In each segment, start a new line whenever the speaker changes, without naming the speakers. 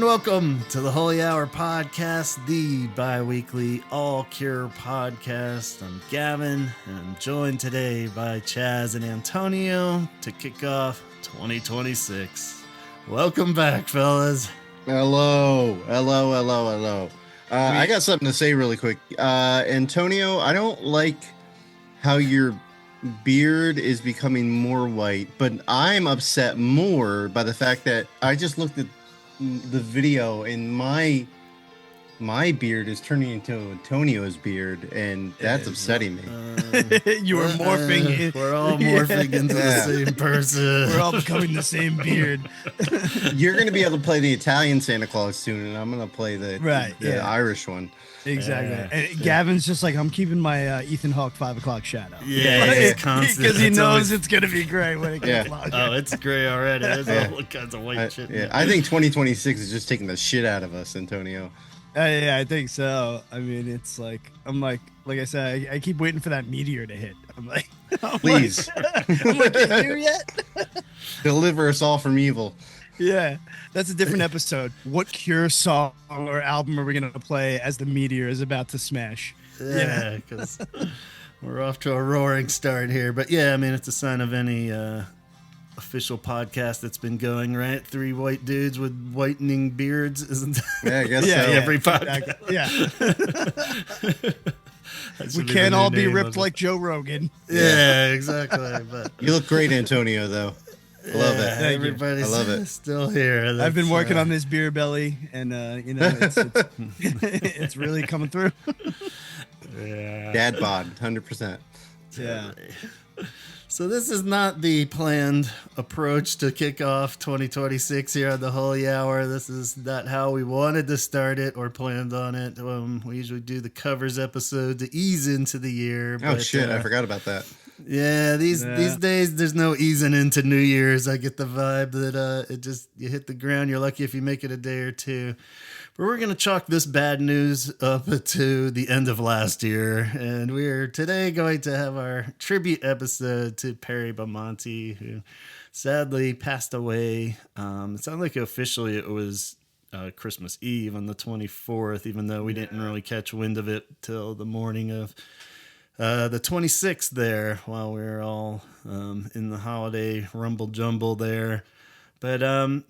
welcome to the Holy Hour Podcast, the bi-weekly all-cure podcast. I'm Gavin, and I'm joined today by Chaz and Antonio to kick off 2026. Welcome back, fellas.
Hello. I got something to say really quick. Antonio, I don't like how your beard is becoming more white, but I'm upset more by the fact that I just looked at the video and my beard is turning into Antonio's beard, and that's upsetting me.
You are morphing.
We're all morphing into the same person.
We're all becoming the same beard.
You're going to be able to play the Italian Santa Claus soon, and I'm going to play the Irish one.
Exactly. And Gavin's just like, I'm keeping my Ethan Hawke 5 o'clock shadow.
Yeah, it's constant.
Because he knows it's going to be gray when it gets longer.
Oh, it's gray already. There's all kinds of white shit.
Yeah, I think 2026 is just taking the shit out of us, Antonio.
Yeah, I think so. I mean, it's like, I'm like I said, I keep waiting for that meteor to hit. I'm like,
please.
I'm like, is it here yet?
Deliver us all from evil.
Yeah, that's a different episode. What Cure song or album are we going to play as the meteor is about to smash?
Yeah, because we're off to a roaring start here. But yeah, I mean, it's a sign of any official podcast that's been going, right? 3 white dudes with whitening beards, isn't
Yeah, I guess
so.
Every podcast.
Yeah. We can't all be ripped like Joe Rogan.
Yeah, exactly. But
you look great, Antonio, though. I love it.
Everybody's still here.
I've been working on this beer belly, and it's really coming through.
Yeah. Dad bod, 100%.
Yeah.
So this is not the planned approach to kick off 2026 here on the Holy Hour. This is not how we wanted to start it or planned on it. We usually do the covers episode to ease into the year.
Oh, shit. I forgot about that.
Yeah, these days there's no easing into New Year's. I get the vibe that you hit the ground. You're lucky if you make it a day or two. But we're going to chalk this bad news up to the end of last year. And we're today going to have our tribute episode to Perry Bamonte, who sadly passed away. It sounded like officially it was Christmas Eve on the 24th, even though we didn't really catch wind of it till the morning of the 26th there, while we were all in the holiday rumble jumble there. But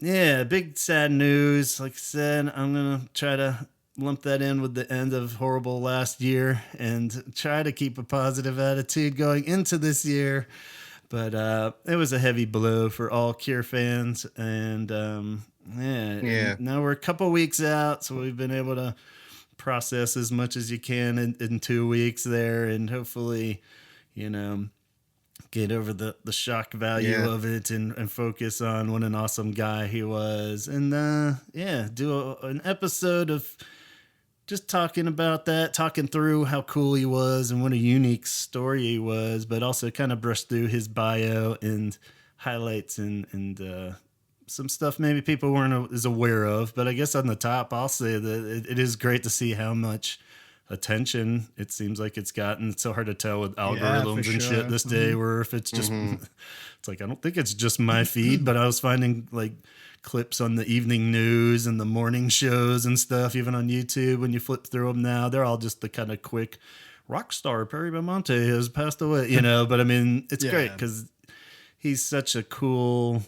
big sad news. Like I said, I'm going to try to lump that in with the end of horrible last year and try to keep a positive attitude going into this year. But it was a heavy blow for all Cure fans. And now we're a couple weeks out, so we've been able to process as much as you can in 2 weeks there, and hopefully, get over the shock value of it and focus on what an awesome guy he was. And do an episode of just talking about that, talking through how cool he was and what a unique story he was, but also kind of brush through his bio and highlights and some stuff maybe people weren't as aware of. But I guess on the top, I'll say that it is great to see how much attention it seems like it's gotten. It's so hard to tell with algorithms and shit this day, where if it's just it's like, I don't think it's just my feed, but I was finding like clips on the evening news and the morning shows and stuff, even on YouTube. When you flip through them now, they're all just the kind of quick rock star Perry Bamonte has passed away, but I mean, it's great because he's such a cool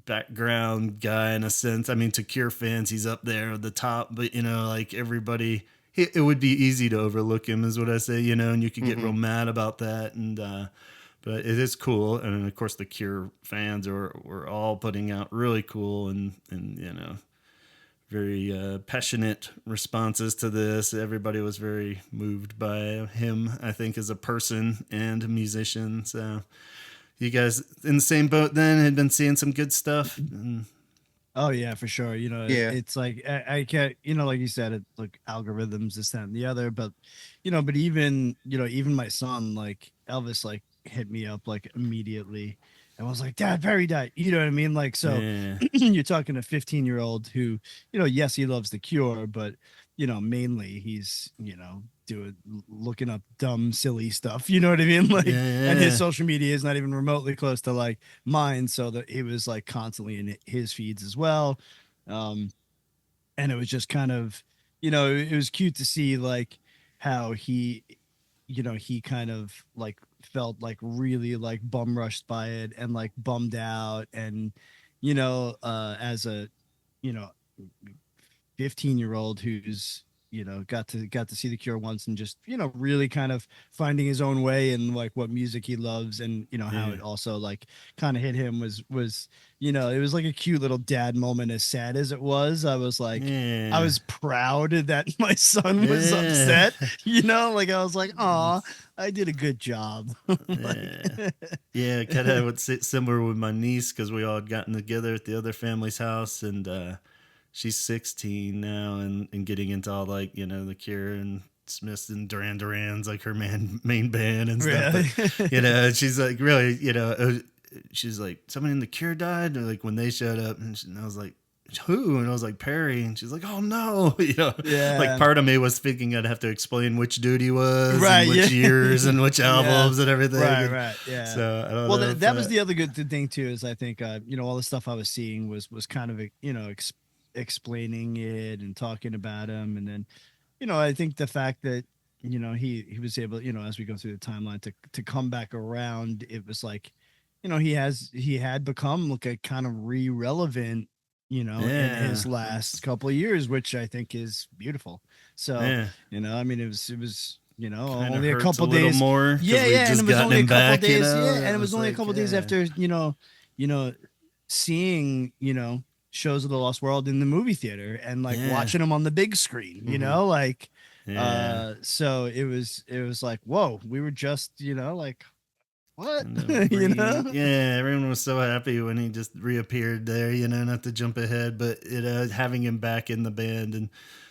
background guy in a sense. I mean, to Cure fans, he's up there at the top, but everybody, it would be easy to overlook him, is what I say, and you could get real mad about that. And but it is cool, and of course the Cure fans were all putting out really cool and very passionate responses to this. Everybody was very moved by him, I think, as a person and a musician. So you guys in the same boat then, had been seeing some good stuff?
Oh yeah, for sure. It's like I can't, like you said, it like algorithms, this, that, and the other. But but even my son, like Elvis, like hit me up like immediately, and was like, "Dad, Perry died." You know what I mean? Like, so you're talking a 15-year-old who, yes, he loves the Cure, but mainly he's looking up dumb, silly stuff. You know what I mean? Like, and his social media is not even remotely close to like mine, so that it was like constantly in his feeds as well. And it was just kind of, it was cute to see like how he, he kind of like felt like really like bum rushed by it and like bummed out. And as a, you know 15-year-old who's got to see the Cure once and just really kind of finding his own way and like what music he loves. And how it also like kind of hit him was it was like a cute little dad moment. As sad as it was, I was like, I was proud that my son was upset. Like I was like, "Aw, I did a good job."
Yeah, kind of what's similar with my niece, because we all had gotten together at the other family's house, and she's 16 now, and getting into all like the Cure and Smiths and Duran's like her main band and stuff.
Really?
But, she's like really she's like, someone in the Cure died, or like when they showed up, and I was like, who? And I was like, Perry. And she's like, oh no. Like part of me was thinking I'd have to explain which dude he was,
right,
and which years and which albums and everything.
Right, yeah.
So I don't know.
Well, that was the other good thing too, is I think all the stuff I was seeing was kind of explaining it and talking about him. And then I think the fact that he was able, as we go through the timeline, to come back around, it was like he had become like a kind of relevant in his last couple of years, which I think is beautiful. So I mean, it was kinda only a couple days
more,
and it was only a couple days and it was only a couple days after seeing shows of the Lost World in the movie theater and like watching them on the big screen, like so it was like, whoa, we were just like, what?
Yeah, everyone was so happy when he just reappeared there, not to jump ahead, but having him back in the band, and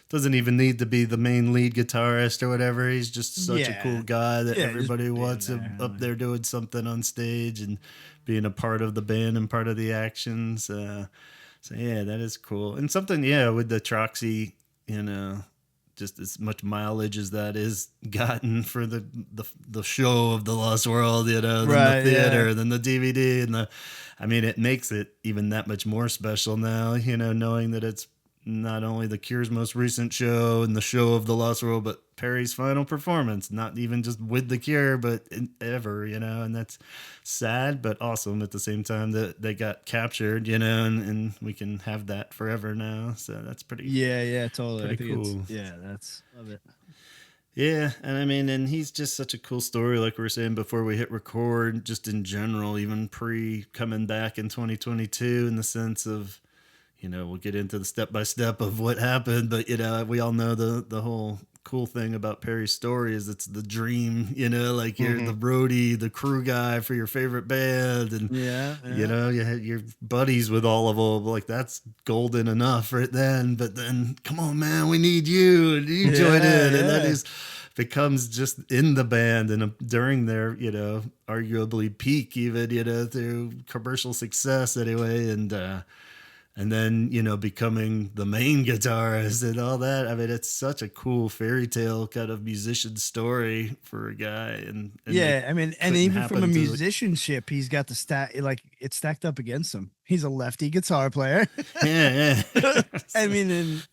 doesn't even need to be the main lead guitarist or whatever. He's just such a cool guy that everybody wants him up there doing something on stage and being a part of the band and part of the actions. So yeah, that is cool. And something, with the Troxy, just as much mileage as that is gotten for the show of the Lost World, than the theater, than the DVD, and it makes it even that much more special now, knowing that it's not only the Cure's most recent show and the show of the Lost World, but Perry's final performance, not even just with the Cure, but ever, and that's sad, but awesome at the same time that they got captured, and we can have that forever now. So that's pretty,
totally.
Pretty cool.
That's love it.
Yeah, and and he's just such a cool story, like we were saying before we hit record, just in general, even pre coming back in 2022, in the sense of, we'll get into the step-by-step of what happened, but, we all know the whole cool thing about Perry's story is it's the dream, like you're the roadie, the crew guy for your favorite band, and, you had your buddies with all of them, like that's golden enough right then, but then, come on, man, we need you, and you join in, and that is becomes just in the band and during their, arguably peak even, through commercial success anyway, and then, becoming the main guitarist and all that. It's such a cool fairy tale kind of musician story for a guy. And
and even from a musicianship, he's got the like it's stacked up against him. He's a lefty guitar player.
Yeah.
And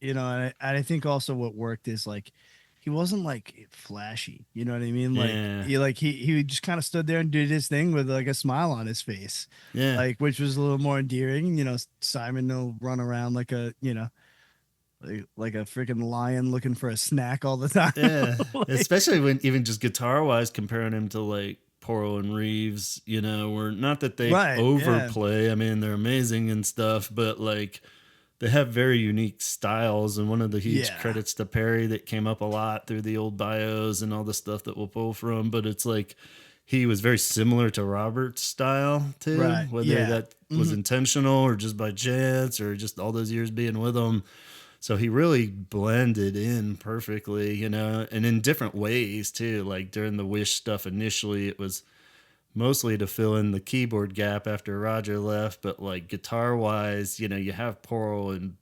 and I think also what worked is like, he wasn't like flashy, you know what I mean? Like he just kind of stood there and did his thing with like a smile on his face, like, which was a little more endearing. Simon will run around like a like a freaking lion looking for a snack all the time.
Especially when even just guitar wise, comparing him to like Porro and Reeves, were not that they overplay. They're amazing and stuff, but like, they have very unique styles, and one of the huge credits to Perry that came up a lot through the old bios and all the stuff that we'll pull from, but it's like he was very similar to Robert's style too, whether that was intentional or just by chance or just all those years being with him. So he really blended in perfectly, and in different ways too. Like during the Wish stuff initially, it was mostly to fill in the keyboard gap after Roger left, but like guitar wise, you have Porro and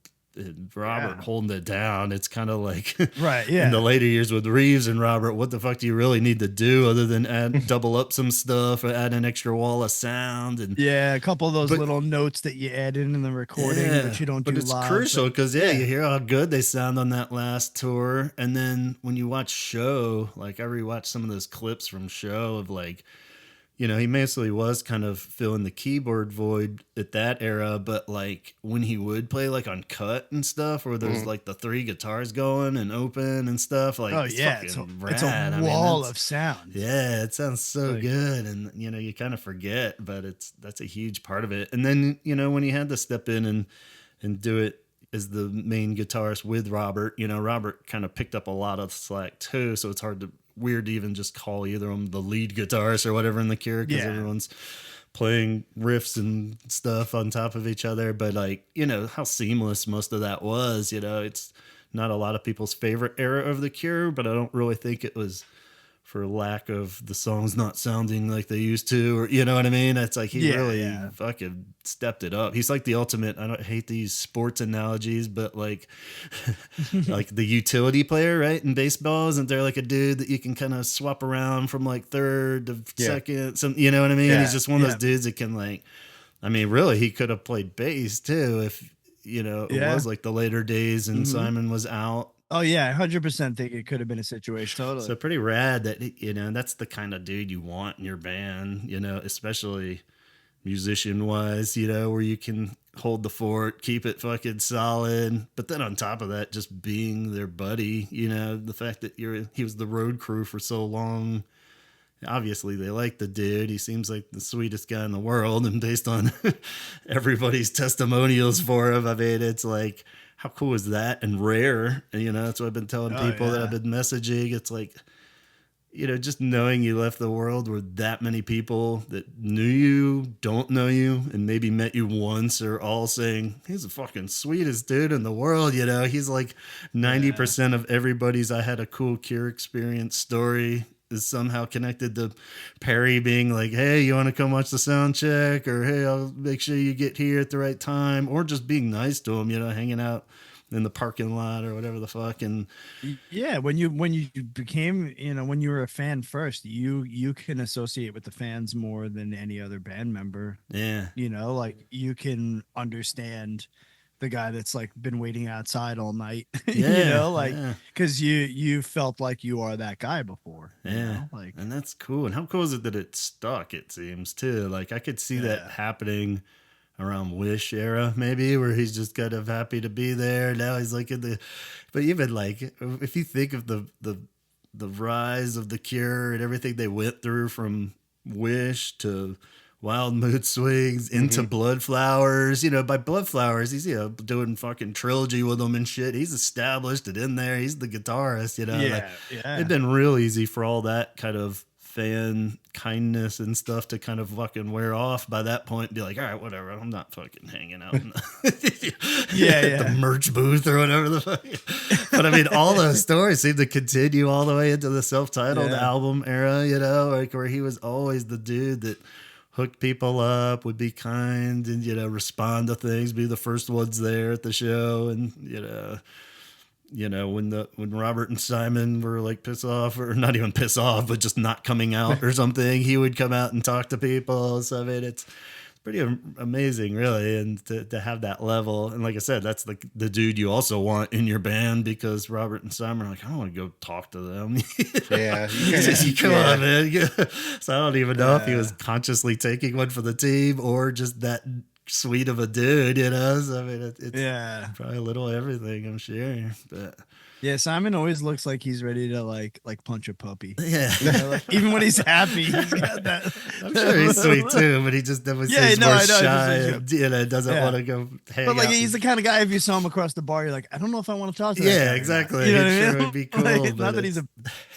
Robert holding it down. It's kind of like
right, yeah.
in the later years with Reeves and Robert, what the fuck do you really need to do other than double up some stuff or add an extra wall of sound? And
a couple of those little notes that you add in the recording, but you don't do live.
But it's crucial because you hear how good they sound on that last tour, and then when you watch Show, like I rewatched some of those clips from Show of like, you know, he mostly was kind of filling the keyboard void at that era, but like when he would play like on Cut and stuff, where there's like the 3 guitars going and open and stuff, like it's a
wall of sound.
Yeah, it sounds so good, and you know you kind of forget, but that's a huge part of it. And then you know when he had to step in and do it as the main guitarist with Robert, you know Robert kind of picked up a lot of slack too, so it's weird to even just call either of them the lead guitarist or whatever in the Cure because everyone's playing riffs and stuff on top of each other. But like, you know, how seamless most of that was, you know, it's not a lot of people's favorite era of the Cure, but I don't really think it was for lack of the songs not sounding like they used to, or you know what I mean? It's like he really fucking stepped it up. He's like the ultimate, I don't hate these sports analogies, but like like the utility player, right? In baseball, isn't there like a dude that you can kind of swap around from like third to second? Some, you know what I mean? He's just one of those dudes that can like, I mean, really, he could have played bass too if, you know, it was like the later days and Simon was out.
Oh yeah, 100% think it could have been a situation. Totally.
So pretty rad that, you know, that's the kind of dude you want in your band, you know, especially musician wise, you know, where you can hold the fort, keep it fucking solid. But then on top of that, just being their buddy, you know, the fact that he was the road crew for so long. Obviously they like the dude. He seems like the sweetest guy in the world. And based on everybody's testimonials for him, I mean, it's like, how cool is that? And rare, and you know, that's what I've been telling people that I've been messaging. It's like, you know, just knowing you left the world with that many people that knew you, don't know you, and maybe met you once, are all saying, he's the fucking sweetest dude in the world. You know, he's like 90% of everybody's I had a cool Cure experience story is somehow connected to Perry being like, hey, you want to come watch the sound check? Or, hey, I'll make sure you get here at the right time. Or just being nice to him, you know, hanging out in the parking lot or whatever the fuck. And
yeah, when you became, you know, when you were a fan first, you can associate with the fans more than any other band member.
Yeah.
You know, like you can understand the guy that's like been waiting outside all night, you know, like because you felt like you are that guy before. You know? Like,
and that's cool. And how cool is it that it stuck? It seems too. Like I could see that happening around Wish era, maybe, where he's just kind of happy to be there. Now he's like in the, but even like if you think of the rise of the Cure and everything they went through from Wish to Wild Mood Swings into Blood Flowers. You know, by Blood Flowers, he's, you know, doing fucking trilogy with them and shit. He's established it in there. He's the guitarist, you know. It'd been real easy for all that kind of fan kindness and stuff to kind of fucking wear off by that point and be like, all right, whatever, I'm not fucking hanging out in the merch booth or whatever the fuck. But I mean, all those stories seem to continue all the way into the self-titled album era, you know, like where he was always the dude that hook people up, would be kind and, you know, respond to things, be the first ones there at the show. And, you know, when Robert and Simon were like piss off, or not even piss off, but just not coming out or something, he would come out and talk to people. So, I mean, it's pretty amazing, really. And to have that level. And like I said, that's like the dude you also want in your band, because Robert and Simon are like, I don't want to go talk to them. Come on, man. So I don't even know if he was consciously taking one for the team or just that sweet of a dude, you know? So, I mean, it's probably a little everything, I'm sure. But
yeah, Simon always looks like he's ready to like punch a puppy.
Yeah,
you know, like, even when he's happy, he's got that.
I'm sure he's sweet too, but he just more shy. And, you know, doesn't want to go hang out.
But like, he's the kind of guy, if you saw him across the bar, you're like, I don't know if I want to talk to him.
Yeah, exactly. You know what I mean? Sure, it would be cool.
Like, not that he's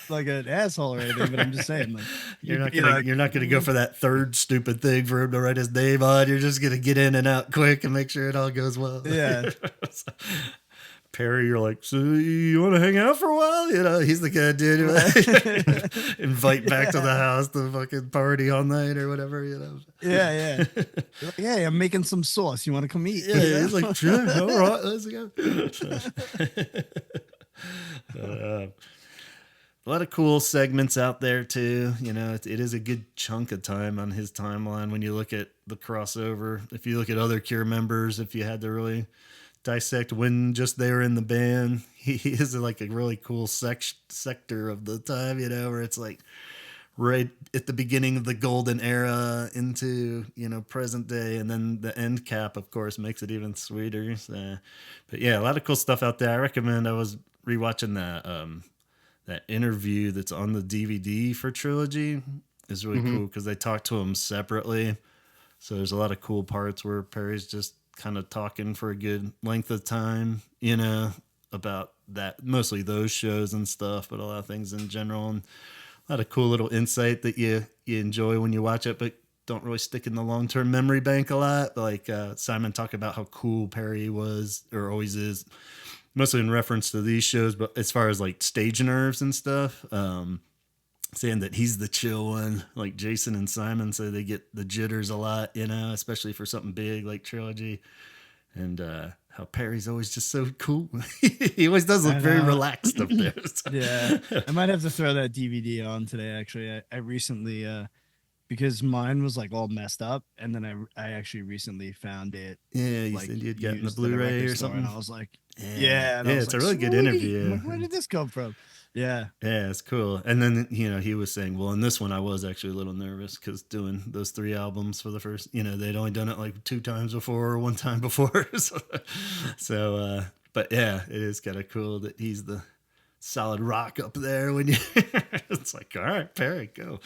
like an asshole or anything, but I'm just saying, like,
you're not gonna go for that third stupid thing for him to write his name on. You're just gonna get in and out quick and make sure it all goes well.
Yeah.
Perry, you're like, so you want to hang out for a while? You know, he's the kind of dude who invite back to the house to fucking party all night or whatever, you know.
Yeah. Like, hey, I'm making some sauce. You want to come eat?
Yeah, he's like, sure, all right, let's go. A lot of cool segments out there too. You know, it is a good chunk of time on his timeline when you look at the crossover. If you look at other Cure members, if you had to really dissect when just they were in the band, he is like a really cool sector of the time, you know, where it's like right at the beginning of the golden era into, you know, present day, and then the end cap, of course, makes it even sweeter. So, but yeah, a lot of cool stuff out there. I recommend. I was rewatching that interview that's on the DVD for Trilogy. Is really cool because they talk to him separately. So there's a lot of cool parts where Perry's just kind of talking for a good length of time, you know, about that, mostly those shows and stuff, but a lot of things in general, and a lot of cool little insight that you enjoy when you watch it, but don't really stick in the long-term memory bank a lot. Like Simon talked about how cool Perry was or always is, mostly in reference to these shows, but as far as like stage nerves and stuff, saying that he's the chill one. Like Jason and Simon say they get the jitters a lot, you know, especially for something big like Trilogy. And how Perry's always just so cool. He always does look very relaxed up there. So.
Yeah, I might have to throw that DVD on today. Actually, I recently, because mine was like all messed up, and then I actually recently found it.
Yeah, you
like,
said you'd gotten the Blu-ray or something.
And I was like,
yeah, it's a really good interview.
Like, where did this come from? Yeah,
it's cool. And then, you know, he was saying, well, in this one, I was actually a little nervous because doing those 3 albums for the first, you know, they'd only done it like 2 times before or 1 time before. so, but yeah, it is kind of cool that he's the solid rock up there when you, it's like, all right, Perry, go.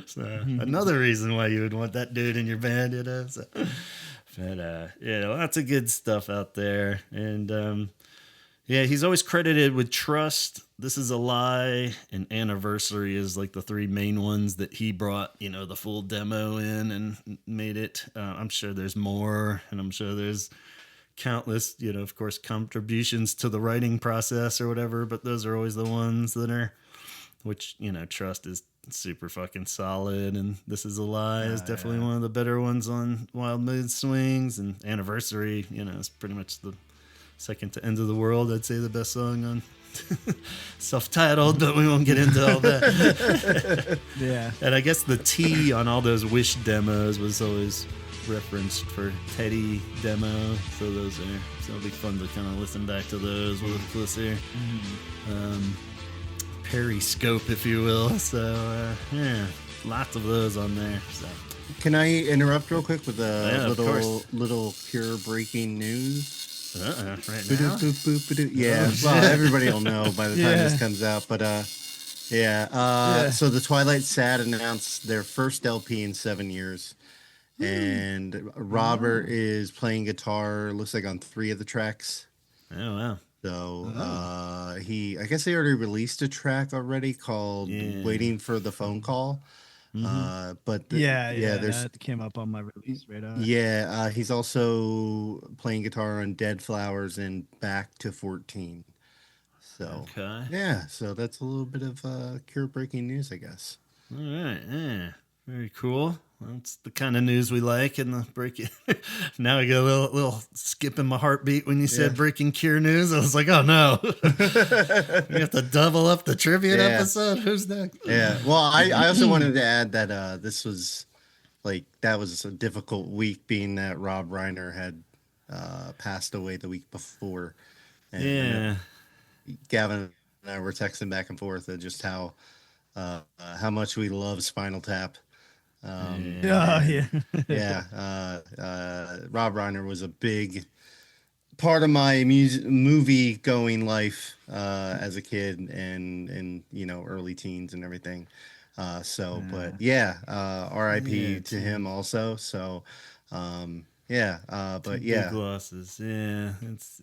So another reason why you would want that dude in your band, you know. So, but yeah, lots of good stuff out there. And, yeah, he's always credited with Trust, This Is a Lie, and Anniversary is like the 3 main ones that he brought, you know, the full demo in and made it. I'm sure there's more, and I'm sure there's countless, you know, of course, contributions to the writing process or whatever, but those are always the ones that are, which, you know, Trust is super fucking solid, and This Is a Lie is definitely one of the better ones on Wild Mood Swings, and Anniversary, you know, is pretty much the second to End of the World, I'd say the best song on self-titled, but we won't get into all that.
Yeah.
And I guess the T on all those Wish demos was always referenced for Teddy demo, so those are, so it'll be fun to kind of listen back to those with a closer periscope, if you will. So yeah, lots of those on there. So
can I interrupt real quick with a little Cure breaking news?
Right now?
Yeah, well, everybody will know by the time this comes out, but so the Twilight Sad announced their first LP in 7 years, and Robert is playing guitar, looks like on 3 of the tracks.
Oh wow.
So I guess they already released a track already called Waiting for the Phone Call. But there's
that came up on my release radar.
Yeah, he's also playing guitar on Dead Flowers and Back to 14. So so that's a little bit of Cure breaking news, I guess.
All right, yeah, very cool. Well, that's the kind of news we like in the breaking. Now I got a little skip in my heartbeat when you said breaking Cure news. I was like, oh no, we have to double up the tribute episode. Who's next?
Yeah. Well, I also wanted to add that this was that was a difficult week, being that Rob Reiner had passed away the week before. And, Gavin and I were texting back and forth of just how much we love Spinal Tap. Rob Reiner was a big part of my movie going life as a kid and you know, early teens and everything. But RIP to him also. So big
losses. Yeah,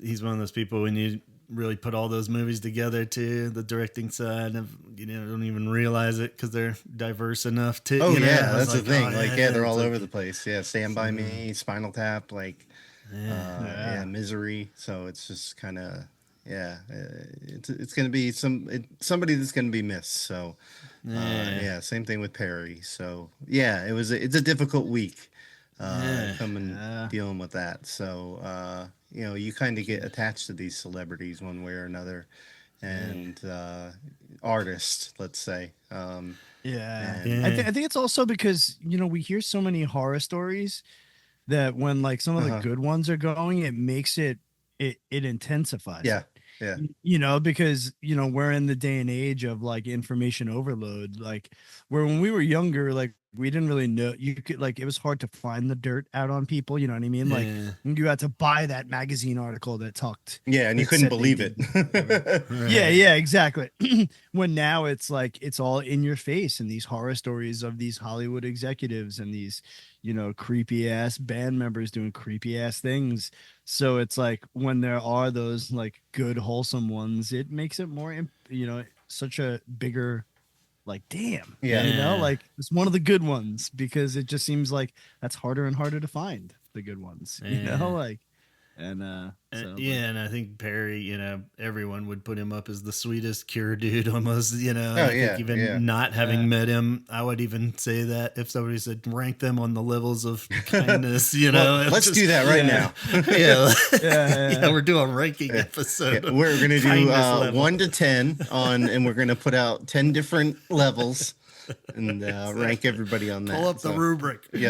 he's one of those people when you really put all those movies together too, the directing side of, you know, don't even realize it because they're diverse enough to
that's the thing. They're all over the place. Stand By Me, Spinal Tap, Misery. So it's just kind of It's going to be somebody that's going to be missed. So, same thing with Perry. So, yeah, it's a difficult week, dealing with that. So, you kind of get attached to these celebrities one way or another, and artists, let's say.
I think it's also because we hear so many horror stories that when like some of the good ones are going, it makes it intensifies it. Because we're in the day and age of like information overload, like where when we were younger, like we didn't really know, you could like it was hard to find the dirt out on people, you know what I mean? Like you had to buy that magazine article that talked,
and you couldn't believe it.
Yeah, exactly. When now it's like it's all in your face, and these horror stories of these Hollywood executives and these creepy ass band members doing creepy ass things. So it's like when there are those like good wholesome ones, it makes it more such a bigger like damn, like it's one of the good ones, because it just seems like that's harder and harder to find the good ones, like. And
and I think Perry, everyone would put him up as the sweetest cure dude almost,
I think
even not having met him, I would even say that if somebody said rank them on the levels of kindness,
let's do that right now.
We're doing a ranking episode.
We're going to do 1 to 10 and we're going to put out 10 different levels. And rank everybody on that.
Pull up the rubric.
But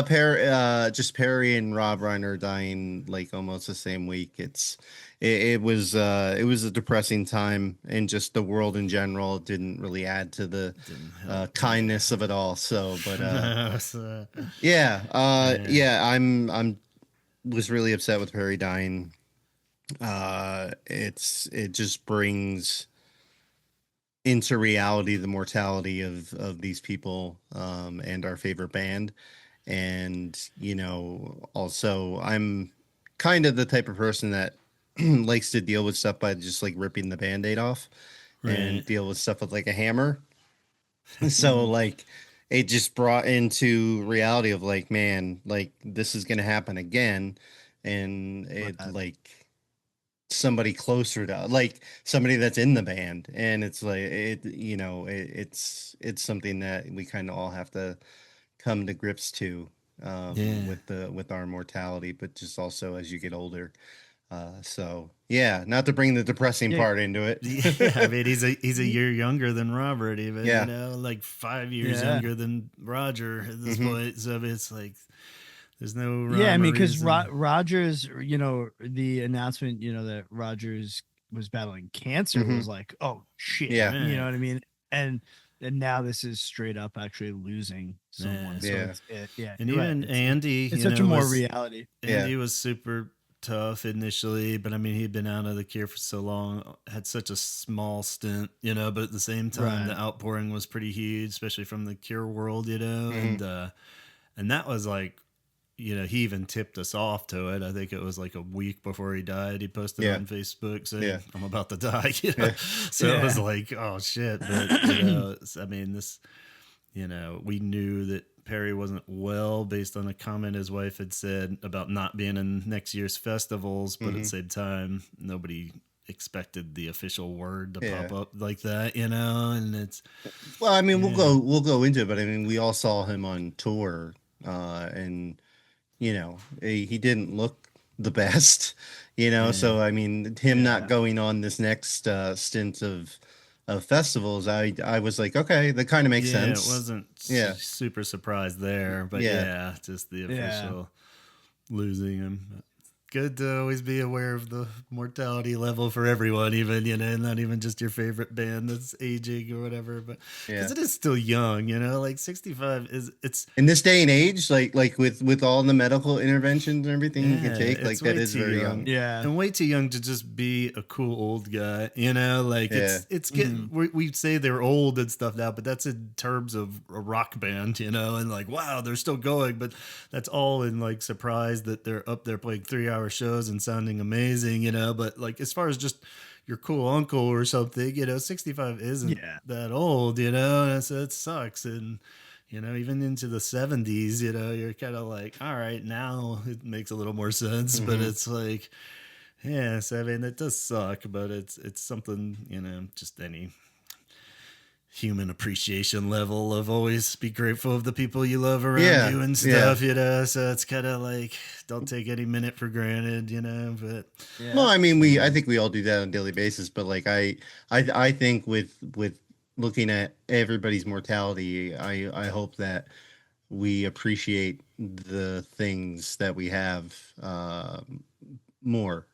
Perry and Rob Reiner dying like almost the same week. It was a depressing time, and just the world in general didn't really add to the kindness of it all. So, but I'm was really upset with Perry dying. It just brings into reality the mortality of these people, and our favorite band. And also I'm kind of the type of person that likes to deal with stuff by just like ripping the band-aid off and deal with stuff with like a hammer. So like it just brought into reality of like, man, like this is gonna happen again. And it like somebody closer to like somebody that's in the band, and it's like it's something that we kind of all have to come to grips to, with our mortality, but just also as you get older. Not to bring the depressing part into it.
I mean he's a year younger than Robert, even like 5 years younger than Roger at this point, so it's like there's no
rhyme I mean, because Rogers, the announcement, that Rogers was battling cancer was like, oh shit, you know what I mean, and now this is straight up actually losing someone. So
and even Andy,
it's such a more reality.
Andy was super tough initially, but I mean he'd been out of the Cure for so long, had such a small stint, but at the same time the outpouring was pretty huge, especially from the Cure world, and that was like, he even tipped us off to it. I think it was like a week before he died. He posted on Facebook saying, I'm about to die. So it was like, oh shit. But, I mean, this, we knew that Perry wasn't well based on a comment his wife had said about not being in next year's festivals. But at the same time, nobody expected the official word to pop up like that, and it's.
Well, I mean, we'll go into it, but I mean, we all saw him on tour, and he didn't look the best, so I mean him not going on this next stint of festivals, I was like, okay, that kind of makes sense.
It wasn't super surprised there, but just the official losing him. Good to always be aware of the mortality level for everyone, even, not even just your favorite band that's aging or whatever, but because it is still young, like 65 it's
in this day and age, like with all the medical interventions and everything you can take, like that is very young.
And way too young to just be a cool old guy, like it's getting, we say they're old and stuff now, but that's in terms of a rock band, and like, wow, they're still going, but that's all in like surprise that they're up there playing 3-hour shows and sounding amazing, but like as far as just your cool uncle or something, 65 isn't that old, and so it sucks. And even into the 70s, you're kind of like, all right, now it makes a little more sense, but it's like, Yeah, so I mean, it does suck, but it's something, just any human appreciation level of always be grateful of the people you love around you and stuff, so it's kind of like, don't take any minute for granted, but
Well, I mean, I think we all do that on a daily basis, but like I think with looking at everybody's mortality, I hope that we appreciate the things that we have more,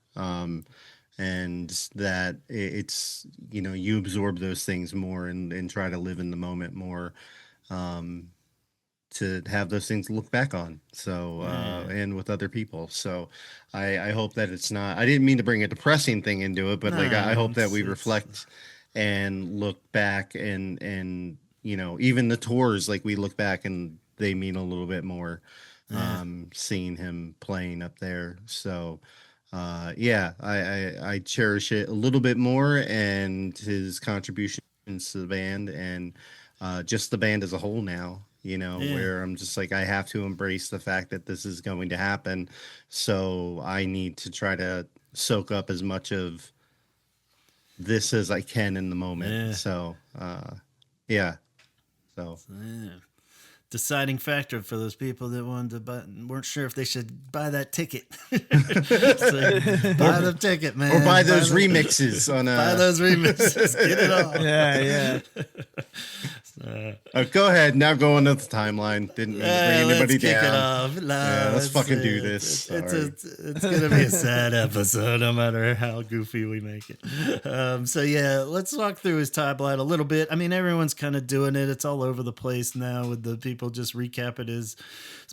and that it's, you absorb those things more and try to live in the moment more, um, to have those things to look back on. So, and with other people. So I hope that it's not, I didn't mean to bring a depressing thing into it, but like, I hope that we reflect and look back and, even the tours, like we look back and they mean a little bit more, seeing him playing up there. So, I cherish it a little bit more, and his contributions to the band, and just the band as a whole now, where I'm just like, I have to embrace the fact that this is going to happen. So I need to try to soak up as much of this as I can in the moment.
Yeah.
So, yeah. So,
yeah. Deciding factor for those people that wanted to buy, weren't sure if they should buy that ticket. So, buy the ticket, man.
Or buy those remixes on
buy those remixes. Get it all.
Yeah.
Go ahead. Now go on to the timeline. Didn't mean to bring anybody down. Let's fucking do this.
It's gonna be a sad episode, no matter how goofy we make it. So yeah, let's walk through his timeline a little bit. I mean, everyone's kind of doing it. It's all over the place now with the people just recapping his.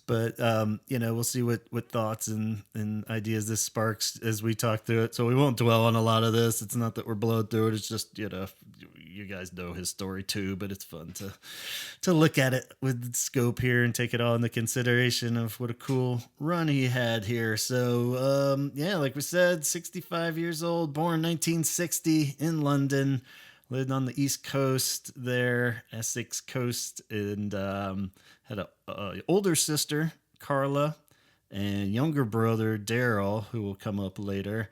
But we'll see what thoughts and ideas this sparks as we talk through it. So we won't dwell on a lot of this. It's not that we're blowing through it. It's just, you guys know his story too, but it's fun to look at it with scope here and take it all into consideration of what a cool run he had here. So like we said, 65 years old, born 1960 in London, lived on the East Coast there, Essex Coast, and had a older sister, Carla, and younger brother, Daryl, who will come up later.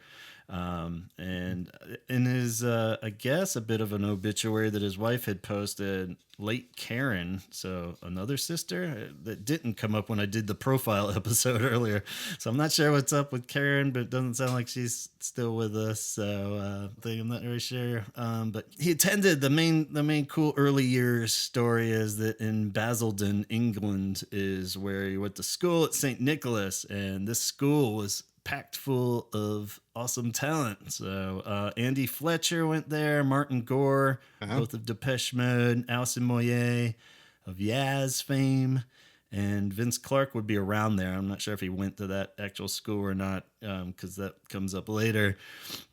And in his, I guess, a bit of an obituary that his wife had posted, late Karen, so another sister that didn't come up when I did the profile episode earlier. So I'm not sure what's up with Karen, but it doesn't sound like she's still with us. So I'm not really sure. But he attended the main cool early years story is that in Basildon, England, is where he went to school at St. Nicholas, and this school was packed full of awesome talent. So Andy Fletcher went there, Martin Gore, both of Depeche Mode, Alison Moyet of Yaz fame, and Vince Clarke would be around there. I'm not sure if he went to that actual school or not, because that comes up later.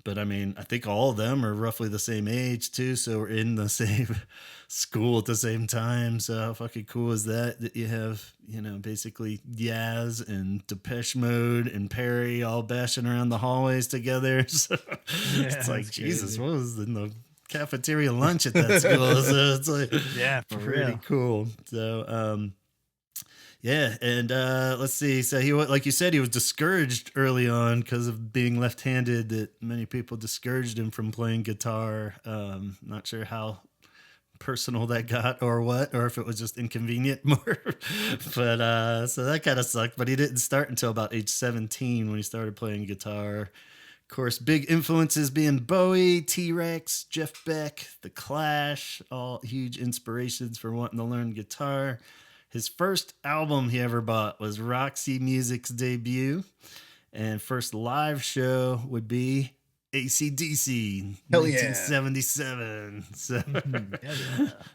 But I mean, I think all of them are roughly the same age too, so we're in the same school at the same time. So how fucking cool is that you have, basically Yaz and Depeche Mode and Perry all bashing around the hallways together. So it's like, Jesus, what was in the cafeteria lunch at that school? So it's like,
yeah, for
pretty
real.
cool. So yeah, and let's see. So he, like you said, he was discouraged early on because of being left-handed. That many people discouraged him from playing guitar. Not sure how personal that got or what, or if it was just inconvenient more. But so that kind of sucked. But he didn't start until about age 17 when he started playing guitar. Of course, big influences being Bowie, T-Rex, Jeff Beck, The Clash, all huge inspirations for wanting to learn guitar. His first album he ever bought was Roxy Music's debut, and first live show would be AC/DC, 1977. So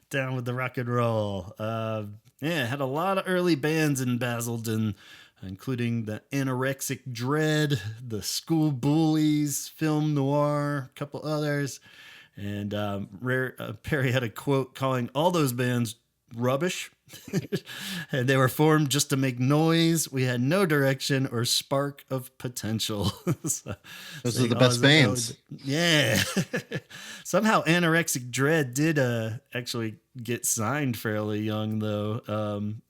down with the rock and roll. Had a lot of early bands in Basildon, including the Anorexic Dread, the School Bullies, Film Noir, a couple others. And Perry had a quote calling all those bands rubbish. And they were formed just to make noise. We had no direction or spark of potential.
Those are the best bands.
Yeah. Somehow Anorexic Dread did actually get signed fairly young though,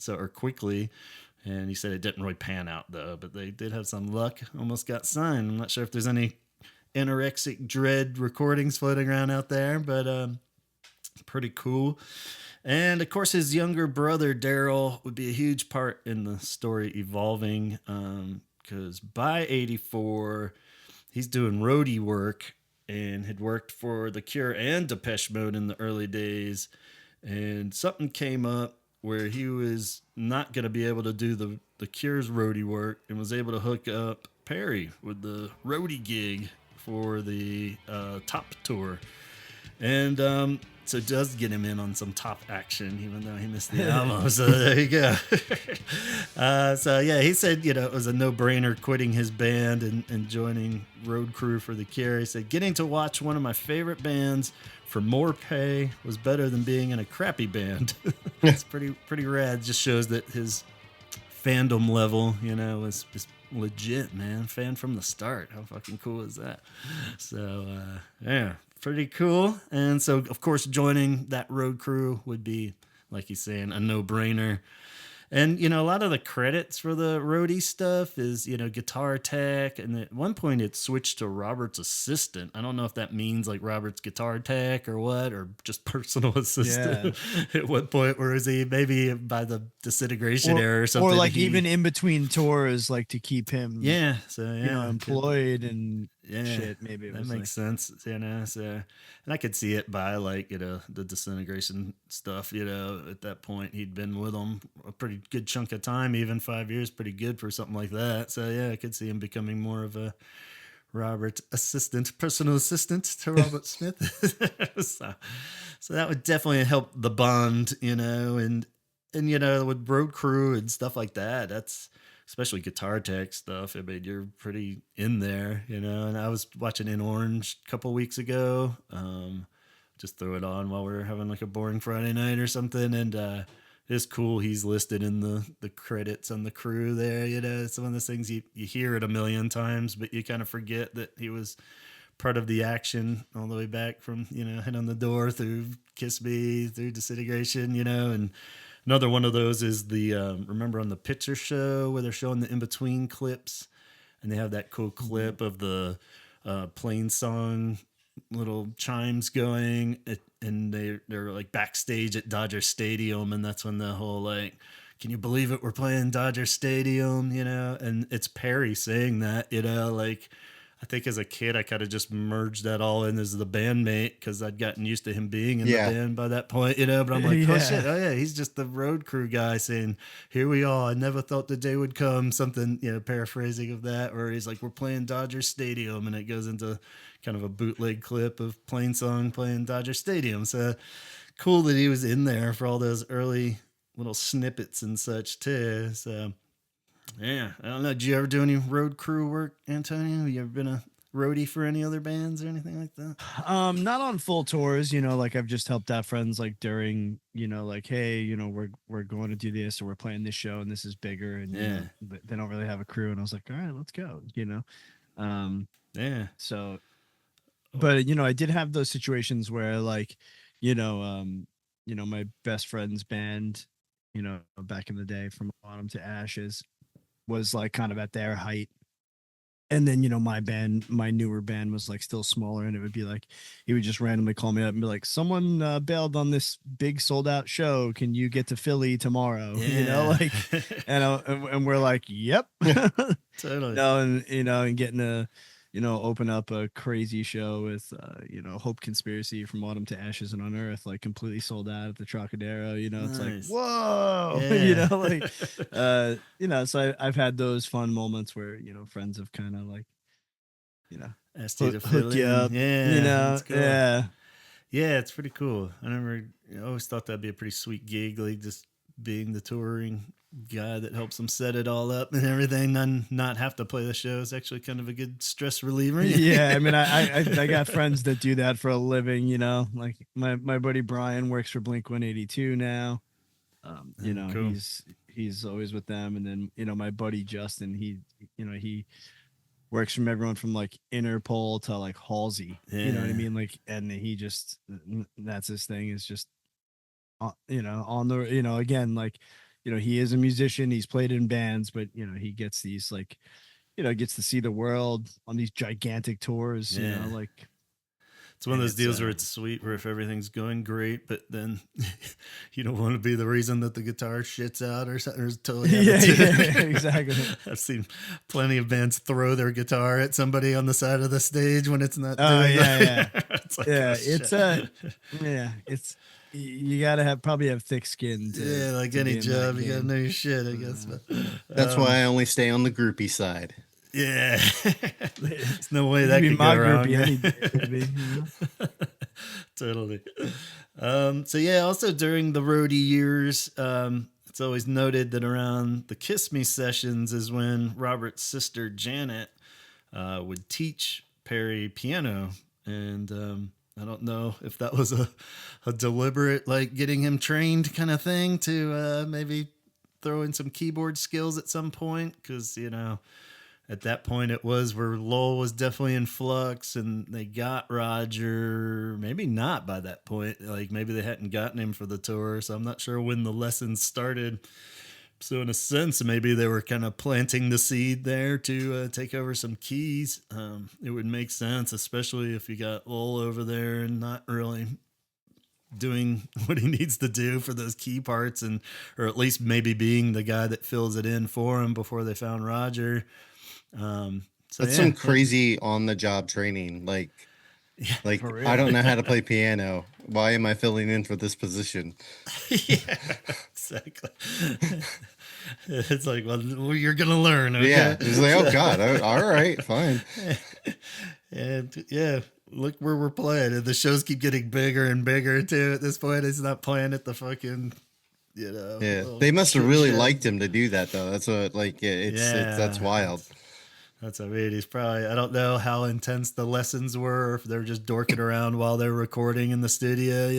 or quickly. And he said it didn't really pan out though, but they did have some luck. Almost got signed. I'm not sure if there's any anorexic dread recordings floating around out there, but pretty cool. And of course, his younger brother Daryl would be a huge part in the story evolving, because by '84 he's doing roadie work and had worked for The Cure and Depeche Mode in the early days. And something came up where he was not going to be able to do the Cure's roadie work and was able to hook up Perry with the roadie gig for the Top Tour. And so it does get him in on some Top action, even though he missed the album. So there you go. So yeah, he said, it was a no-brainer quitting his band and joining Road Crew for The Cure. He said, getting to watch one of my favorite bands for more pay was better than being in a crappy band. It's pretty rad. Just shows that his fandom level, is legit, man. Fan from the start. How fucking cool is that? So yeah, pretty cool. And so, of course, joining that Road Crew would be, like he's saying, a no-brainer. And, a lot of the credits for the roadie stuff is, guitar tech. And at one point it switched to Robert's assistant. I don't know if that means like Robert's guitar tech or what, or just personal assistant. Yeah. At what point, or is he maybe by the Disintegration era or something?
Or like even in between tours, like to keep him, employed and shit. Maybe
that makes sense. So, and I could see it by like, the Disintegration stuff, at that point he'd been with them a pretty good chunk of time, even 5 years, pretty good for something like that. So yeah, I could see him becoming more of a Robert assistant, personal assistant to Robert Smith. So that would definitely help the bond, and with Road Crew and stuff like that, that's especially guitar tech stuff. I mean, you're pretty in there, and I was watching In Orange a couple weeks ago. Just throw it on while we were having like a boring Friday night or something. And, it's cool. He's listed in the credits on the crew there. It's one of those things you hear it a million times, but you kind of forget that he was part of the action all the way back from, Head on the Door through Kiss Me, through Disintegration, and another one of those is the, remember on the Picture Show where they're showing the in-between clips, and they have that cool clip of the Plain Song little chimes going, and they're like backstage at Dodger Stadium, and that's when the whole like, can you believe it, we're playing Dodger Stadium, and it's Perry saying that, like, I think as a kid I kind of just merged that all in as the bandmate because I'd gotten used to him being in the band by that point, but I'm like, oh shit, oh yeah, he's just the Road Crew guy saying, here we are, I never thought the day would come, something, paraphrasing of that, or he's like, we're playing Dodger Stadium, and it goes into kind of a bootleg clip of Plain Song playing Dodger Stadium. So cool that he was in there for all those early little snippets and such too. So yeah, I don't know. Did you ever do any Road Crew work, Antonio? You ever been a roadie for any other bands or anything like that?
Not on full tours, like I've just helped out friends like during, like, hey, we're going to do this, or we're playing this show and this is bigger, and they don't really have a crew, and I was like, all right, let's go, so, but I did have those situations where like, my best friend's band, back in the day, From Autumn to Ashes, was like kind of at their height. And then, my newer band was like still smaller, and it would be like, he would just randomly call me up and be like, someone bailed on this big sold out show. Can you get to Philly tomorrow? And we're like, yep.
Totally.
And getting to, open up a crazy show with, Hope Conspiracy, From Autumn to Ashes and On Earth, like completely sold out at the Trocadero, it's like, whoa, so I've had those fun moments where, friends have kind of like,
asked you to hook you up, cool. Yeah, it's pretty cool. I always thought that'd be a pretty sweet gig, like just being the touring guy that helps them set it all up and everything, not have to play the show is actually kind of a good stress reliever.
Yeah, I mean, I got friends that do that for a living, like my buddy Brian works for Blink-182 now. Cool. He's always with them, and then my buddy Justin, he works from everyone from like Interpol to like Halsey, you know what I mean, like, and he just, that's his thing, is just on the, again, like, he is a musician, he's played in bands, but he gets these like, gets to see the world on these gigantic tours, like.
It's one of those deals where it's sweet, where if everything's going great, but then you don't want to be the reason that the guitar shits out or something. Or totally
Exactly.
I've seen plenty of bands throw their guitar at somebody on the side of the stage when it's not.
It's like, it's you gotta probably have thick skin.
Like any job, you gotta know your shit, I guess. But,
that's why I only stay on the groupie side.
Yeah, there's no way that could go wrong. Totally. So also during the roadie years, it's always noted that around the Kiss Me sessions is when Robert's sister Janet would teach Perry piano, and I don't know if that was a deliberate, like, getting him trained kind of thing to maybe throw in some keyboard skills at some point, because at that point it was where Lowell was definitely in flux, and they got Roger. Maybe not by that point. Like, maybe they hadn't gotten him for the tour, so I'm not sure when the lessons started. So in a sense, maybe they were kind of planting the seed there to take over some keys. It would make sense, especially if you got Lowell over there and not really doing what he needs to do for those key parts, or at least maybe being the guy that fills it in for him before they found Roger.
That's some crazy on the job training. Like I don't know how to play piano. Why am I filling in for this position?
Yeah, exactly. It's like, well, you're gonna learn. Okay?
Yeah, it's like, oh God, all right, fine.
And look where we're playing, and the shows keep getting bigger and bigger too. At this point, it's not playing at the fucking.
Yeah, they must have really liked him to do that, though. That's what, that's wild.
That's, he's probably, I don't know how intense the lessons were, or if they're just dorking around while they're recording in the studio,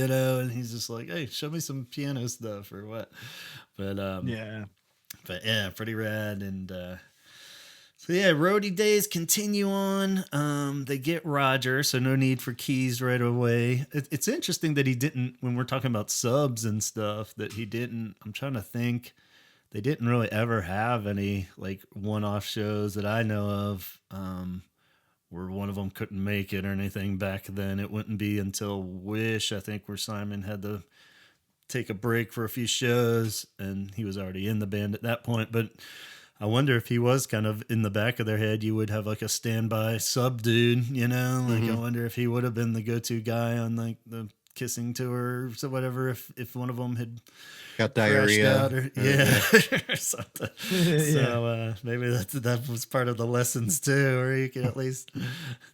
and he's just like, hey, show me some piano stuff or what. But pretty rad. And roadie days continue on. They get Roger, so no need for keys right away. It's interesting that he didn't, when we're talking about subs and stuff, that he didn't, I'm trying to think. They didn't really ever have any, like, one-off shows that I know of where one of them couldn't make it or anything back then. It wouldn't be until Wish, I think, where Simon had to take a break for a few shows, and he was already in the band at that point. But I wonder if he was kind of in the back of their head, you would have like a standby sub dude, I wonder if he would have been the go-to guy on like the Kissing tour or whatever, if one of them had
got diarrhea
or something. So maybe that was part of the lessons too, or you can at least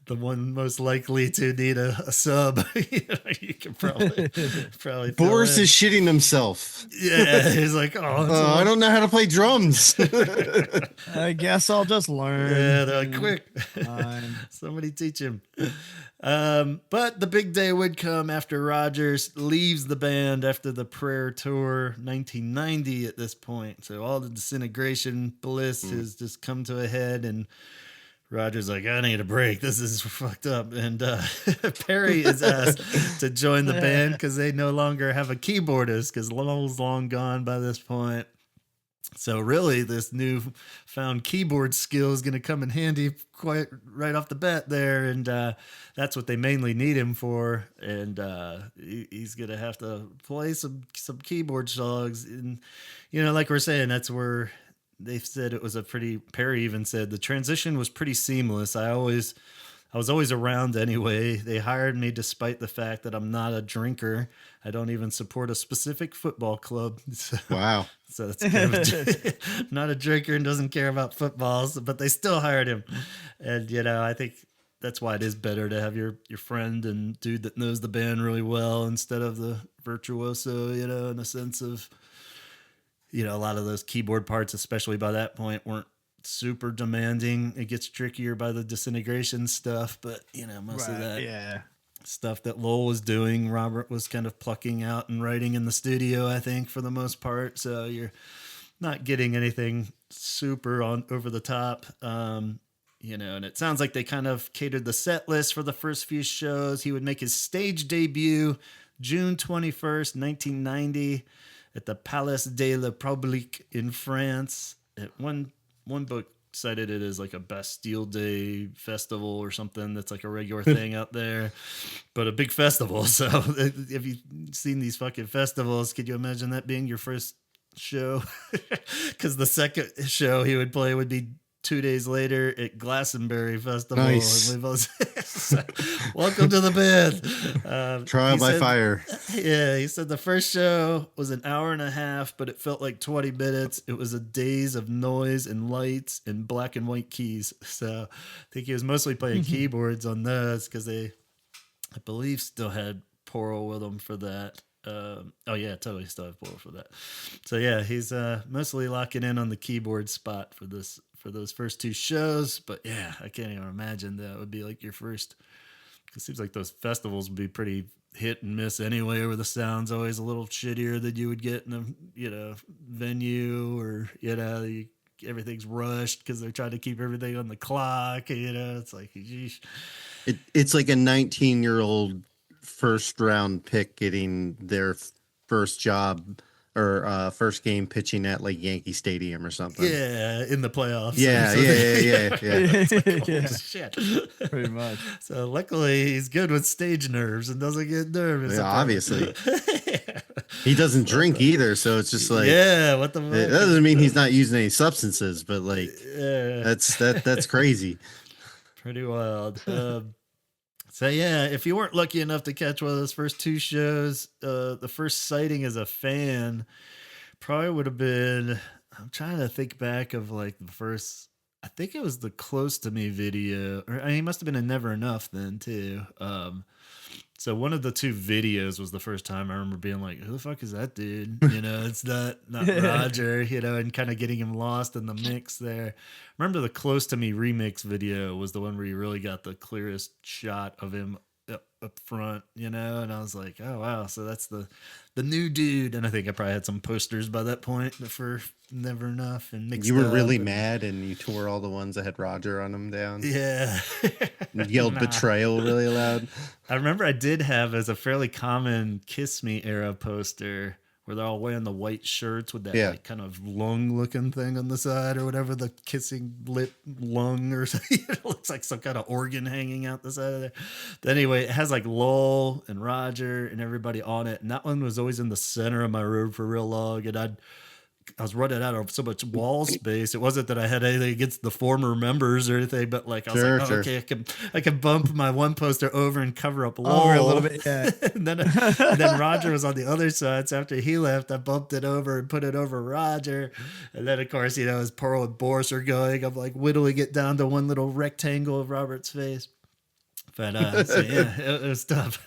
the one most likely to need a sub. You can probably
Boris is shitting himself.
Yeah, he's like,
I don't know how to play drums.
I guess I'll just learn.
Yeah, they're like, quick, somebody teach him. But the big day would come after Rogers leaves the band after the Prayer Tour 1990 at this point. So all the disintegration bliss has just come to a head, and Roger's like, I need a break. This is fucked up. And Perry is asked to join the band because they no longer have a keyboardist because Lowell's long gone by this point. So really, this newfound keyboard skill is going to come in handy quite right off the bat there, and that's what they mainly need him for. And he's going to have to play some keyboard songs, and like we're saying, that's where they've said it was Perry even said the transition was pretty seamless. I was always around anyway. They hired me despite the fact that I'm not a drinker. I don't even support a specific football club.
Wow.
So it's kind of not a drinker and doesn't care about footballs, but they still hired him. And, I think that's why it is better to have your friend and dude that knows the band really well instead of the virtuoso, in a sense of, a lot of those keyboard parts, especially by that point, weren't super demanding. It gets trickier by the disintegration stuff, but most of that stuff that Lowell was doing, Robert was kind of plucking out and writing in the studio, I think, for the most part. So you're not getting anything super over the top. And it sounds like they kind of catered the set list for the first few shows. He would make his stage debut June 21st, 1990 at the Palais de la République in France. At one book cited it as like a Bastille Day festival or something that's like a regular thing out there, but a big festival. So if you've seen these fucking festivals, could you imagine that being your first show? Because the second show he would play would be 2 days later at Glastonbury Festival.
Nice.
And so, welcome to the band.
Trial by fire.
Yeah, he said the first show was an hour and a half, but it felt like 20 minutes. It was a daze of noise and lights and black and white keys. So I think he was mostly playing keyboards on those because they, I believe, still had Pearl with them for that. Oh yeah, totally still have Pearl for that. So yeah, he's mostly locking in on the keyboard spot for those first 2 shows. But yeah, I can't even imagine that would be like your first. It seems like those festivals would be pretty hit and miss anyway, where the sound's always a little shittier than you would get in a venue, or everything's rushed because they're trying to keep everything on the clock. It's like, geez.
It's like a 19-year-old first round pick getting their first job or first game pitching at like Yankee Stadium or something.
Yeah, in the playoffs.
Yeah.
It's like,
Yeah.
shit.
Pretty much.
So luckily he's good with stage nerves and doesn't get nervous.
Yeah, obviously. He doesn't drink either, so it's just like,
yeah, what the fuck?
That doesn't mean he's not using any substances, but like,
Yeah.
that's crazy.
Pretty wild. So yeah, if you weren't lucky enough to catch one of those first 2 shows, the first sighting as a fan probably would have been, I'm trying to think back of like the first, I think it was the Close to Me video, or he must have been in Never Enough then too. So one of the 2 videos was the first time I remember being like, who the fuck is that dude? It's not Roger, and kind of getting him lost in the mix there. Remember the Close to Me remix video was the one where you really got the clearest shot of him up front, and I was like, oh wow, so that's the new dude. And I think I probably had some posters by that point for Never Enough and mixed.
You were really mad and you tore all the ones that had Roger on them down.
Yeah.
Yelled betrayal really loud.
I remember I did have as a fairly common Kiss Me era poster where they're all wearing the white shirts with that like, kind of lung looking thing on the side or whatever, the kissing lip lung or something. It looks like some kind of organ hanging out the side of there. But anyway, it has like Lowell and Roger and everybody on it. And that one was always in the center of my room for real long. And I was running out of so much wall space. It wasn't that I had anything against the former members or anything, but like I was like, okay, I can bump my one poster over and cover up Lowell
a little bit. Yeah.
and then Roger was on the other side. So after he left, I bumped it over and put it over Roger. And then of course, as Pearl and Boris are going, I'm like whittling it down to one little rectangle of Robert's face. But so yeah, it was tough.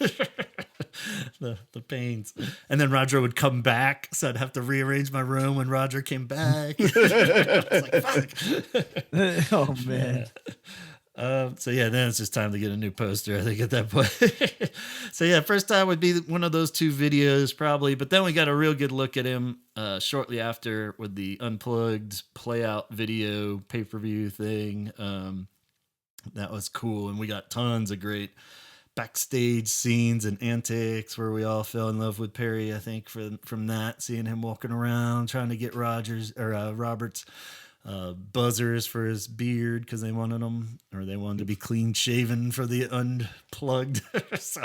the pains. And then Roger would come back, so I'd have to rearrange my room when Roger came back. I was like, fuck.
Oh man.
So yeah, then it's just time to get a new poster, I think, at that point. So yeah, first time would be one of those 2 videos probably, but then we got a real good look at him shortly after with the Unplugged play out video pay-per-view thing. That was cool, and we got tons of great backstage scenes and antics where we all fell in love with Perry, I think, from that, seeing him walking around trying to get Robert's buzzers for his beard because they wanted to be clean shaven for the Unplugged. So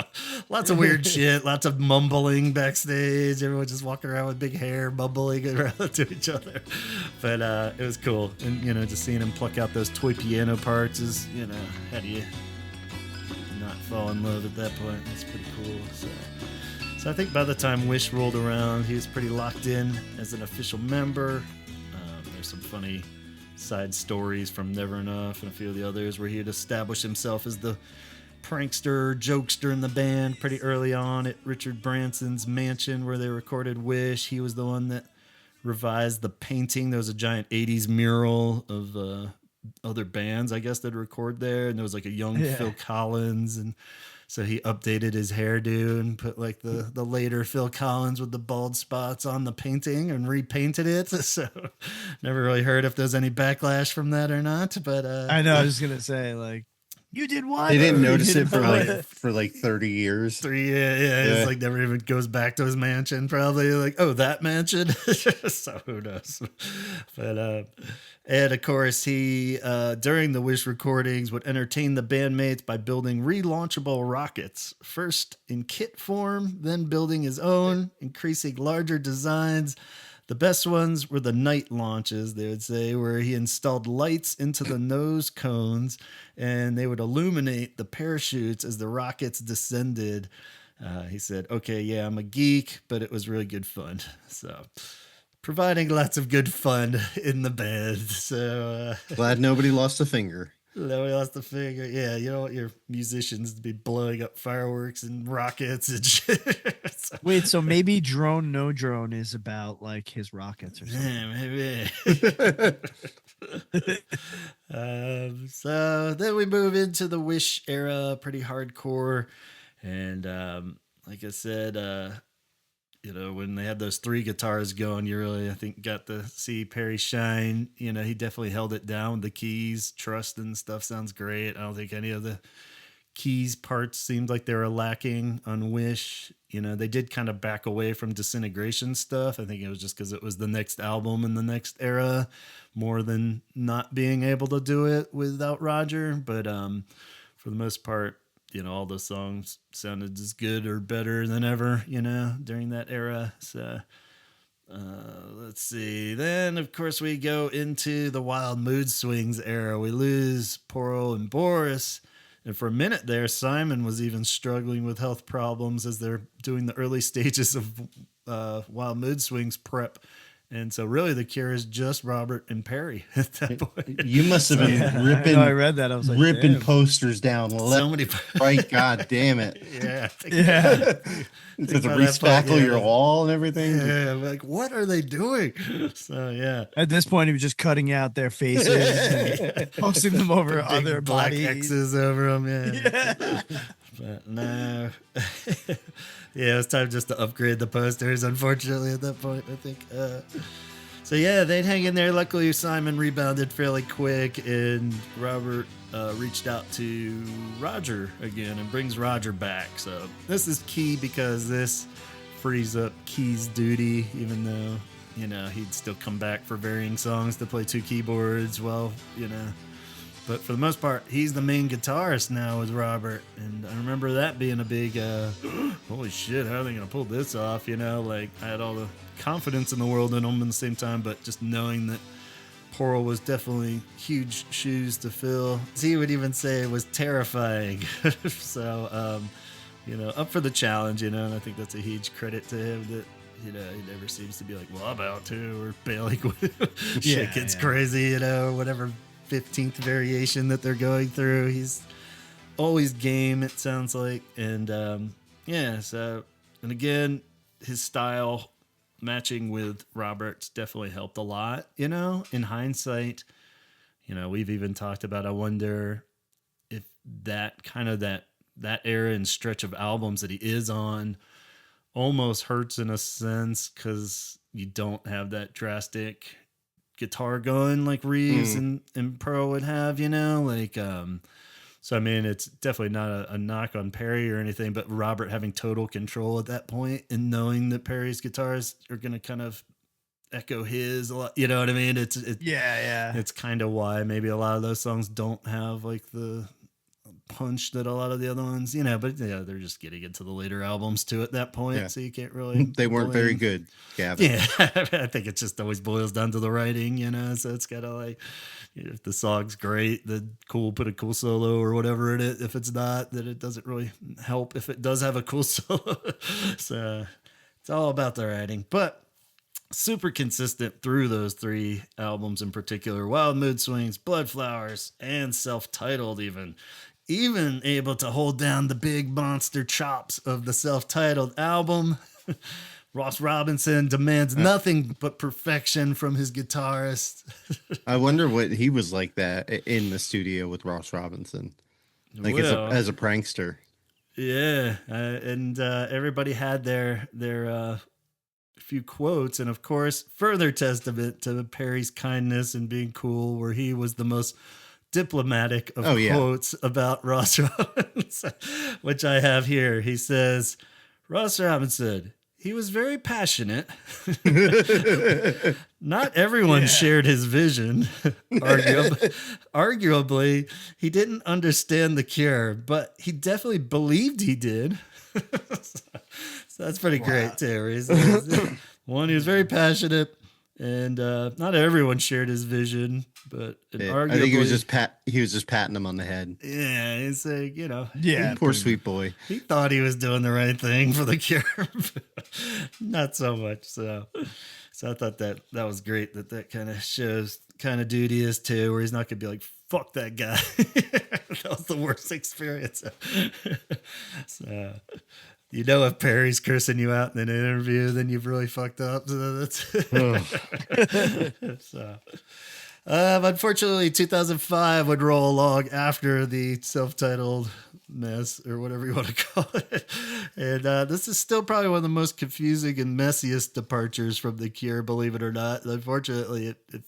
lots of weird shit, lots of mumbling backstage, everyone just walking around with big hair mumbling around to each other. But it was cool, and just seeing him pluck out those toy piano parts is, how do you not fall in love at that point? That's pretty cool. So I think by the time Wish rolled around, he was pretty locked in as an official member. There's some funny side stories from Never Enough and a few of the others where he had established himself as the prankster, jokester in the band pretty early on at Richard Branson's mansion where they recorded Wish. He was the one that revised the painting. There was a giant 80s mural of other bands, I guess, that record there, and there was like a young Phil Collins, and so he updated his hairdo and put like the later Phil Collins with the bald spots on the painting and repainted it. So never really heard if there's any backlash from that or not, but
I know, I was just gonna say, like, You did what?
They didn't notice it for like 30 years.
Yeah. It's like never even goes back to his mansion. Probably like, oh, that mansion. So who knows? But and of course, he during the Wish recordings would entertain the bandmates by building relaunchable rockets, first in kit form, then building his own, increasing larger designs. The best ones were the night launches, they would say, where he installed lights into the nose cones and they would illuminate the parachutes as the rockets descended. He said, okay, yeah, I'm a geek, but it was really good fun. So providing lots of good fun in the band. So
glad nobody lost a finger.
Nobody lost the finger. Yeah, you don't want your musicians to be blowing up fireworks and rockets and shit. So,
wait, so maybe Drone No Drone is about like his rockets or something.
Yeah, maybe. So then we move into the Wish era, pretty hardcore. And like I said, when they had those three guitars going, you really, I think, got to see Perry shine. He definitely held it down with the keys. Trust and stuff sounds great. I don't think any of the keys parts seemed like they were lacking on Wish. They did kind of back away from Disintegration stuff. I think it was just because it was the next album in the next era more than not being able to do it without Roger. But for the most part, all those songs sounded as good or better than ever, during that era. So let's see. Then, of course, we go into the Wild Mood Swings era. We lose Porl and Boris. And for a minute there, Simon was even struggling with health problems as they're doing the early stages of Wild Mood Swings prep. And so really the Cure is just Robert and Perry at that point.
You must have been ripping.
I read that. I was like,
ripping
damn.
Posters down
So many.
Right. God damn it.
Yeah.
To respackle your wall and everything.
Yeah. Like, what are they doing? So, yeah.
At this point, he was just cutting out their faces and posting them over
Big
other
black
bodies.
X's over them. Yeah. But no. Yeah, it was time just to upgrade the posters, unfortunately, at that point, I think. So, yeah, they'd hang in there. Luckily, Simon rebounded fairly quick, and Robert reached out to Roger again and brings Roger back. So this is key because this frees up Key's duty, even though, he'd still come back for varying songs to play two keyboards. Well, but for the most part, he's the main guitarist now with Robert. And I remember that being a big, holy shit, how are they going to pull this off? I had all the confidence in the world in them at the same time, but just knowing that Porl was definitely huge shoes to fill. He would even say it was terrifying. So, up for the challenge, and I think that's a huge credit to him that, he never seems to be like, well, I'm out too, or bailing when shit gets crazy, whatever 15th variation that they're going through. He's always game, it sounds like. And so, and again, his style matching with Robert's definitely helped a lot, in hindsight. We've even talked about, I wonder if that kind of that era and stretch of albums that he is on almost hurts in a sense because you don't have that drastic guitar going like Reeves and Pearl would have, so I mean, it's definitely not a knock on Perry or anything, but Robert having total control at that point and knowing that Perry's guitars are going to kind of echo his a lot, you know what I mean? It's kind of why maybe a lot of those songs don't have like the punch that a lot of the other ones, but they're just getting into the later albums too at that point. So you can't really,
they weren't very good, Gavin.
Yeah. I think it just always boils down to the writing, so it's kind of like, if the song's great, then cool, put a cool solo or whatever in it. If it's not, then it doesn't really help if it does have a cool solo. So it's all about the writing, but super consistent through those three albums in particular: Wild Mood Swings, Blood Flowers, and Self-Titled. Even able to hold down the big monster chops of the Self-Titled album. Ross Robinson demands nothing but perfection from his guitarist.
I wonder what he was like that in the studio with Ross Robinson, like as a prankster.
Yeah, and everybody had their few quotes, and of course, further testament to Perry's kindness and being cool, where he was the most diplomatic of
Oh, yeah.
quotes about Ross Robinson, which I have here. He says, Ross Robinson, he was very passionate. Not everyone shared his vision. Arguably, he didn't understand the Cure, but he definitely believed he did. So that's pretty great too. One, he was very passionate, and not everyone shared his vision, but arguably,
I think he was just patting him on the head.
Yeah, he's saying,
Poor sweet boy.
He thought he was doing the right thing for the Cure, not so much. So I thought that was great. That kind of shows kind of dude he is too, where he's not gonna be like, fuck that guy. That was the worst experience. So if Perry's cursing you out in an interview, then you've really fucked up. So that's so. Unfortunately, 2005 would roll along after the self-titled mess, or whatever you want to call it. And this is still probably one of the most confusing and messiest departures from the Cure, believe it or not. Unfortunately, it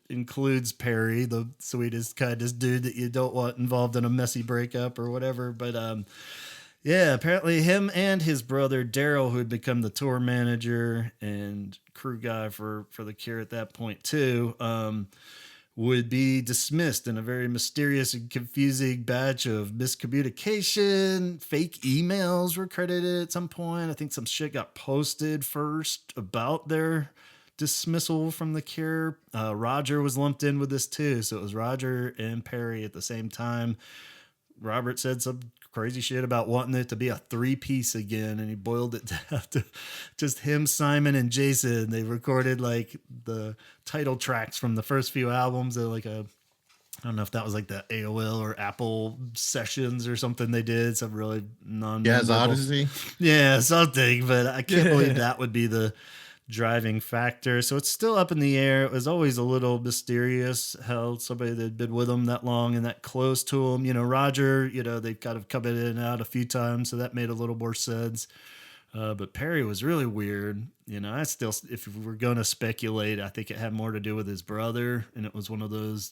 includes Perry, the sweetest, kindest dude that you don't want involved in a messy breakup or whatever. But yeah, apparently him and his brother Daryl, who had become the tour manager and crew guy for the Cure at that point too, would be dismissed in a very mysterious and confusing batch of miscommunication. Fake emails were credited at some point. I think some shit got posted first about their dismissal from the Cure. Roger was lumped in with this too. So it was Roger and Perry at the same time. Robert said some crazy shit about wanting it to be a 3-piece again, and he boiled it down to just him, Simon, and Jason. They recorded like the title tracks from the first few albums at like I don't know if that was like the AOL or Apple sessions or something they did, some really
Jazz Odyssey.
Yeah, something, but I can't believe that would be the driving factor. So it's still up in the air. It was always a little mysterious how somebody that had been with them that long and that close to him, Roger, they've kind of come in and out a few times, so that made a little more sense. But Perry was really weird. I still, if we're going to speculate, I think it had more to do with his brother, and it was one of those,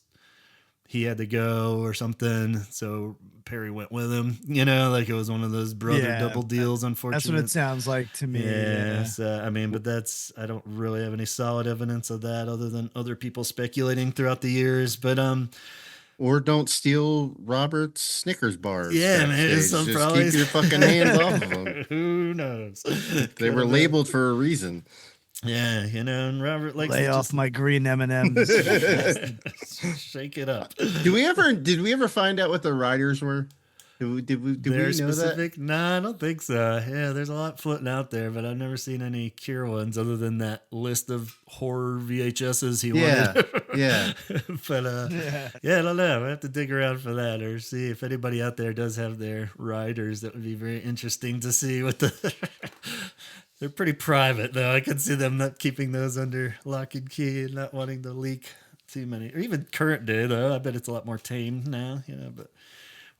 he had to go or something, so Perry went with him. Like it was one of those brother double deals. Unfortunately,
that's what it sounds like to me.
Yeah. So, but I don't really have any solid evidence of that other than other people speculating throughout the years. But
or don't steal Robert's Snickers bars.
Yeah, man.
Just keep your fucking hands off of them.
Who knows?
They were labeled for a reason.
Yeah, and Robert likes
lay off my green M&Ms.
Shake it up.
Did we ever find out what the riders were? Did we know
specific?
That?
No, I don't think so. Yeah, there's a lot floating out there, but I've never seen any Cure ones other than that list of horror VHSs he wanted.
Yeah.
But I don't know. I have to dig around for that or see if anybody out there does have their riders. That would be very interesting to see what the. They're pretty private, though. I can see them not keeping those under lock and key and not wanting to leak too many. Or even current day, though. I bet it's a lot more tame now, but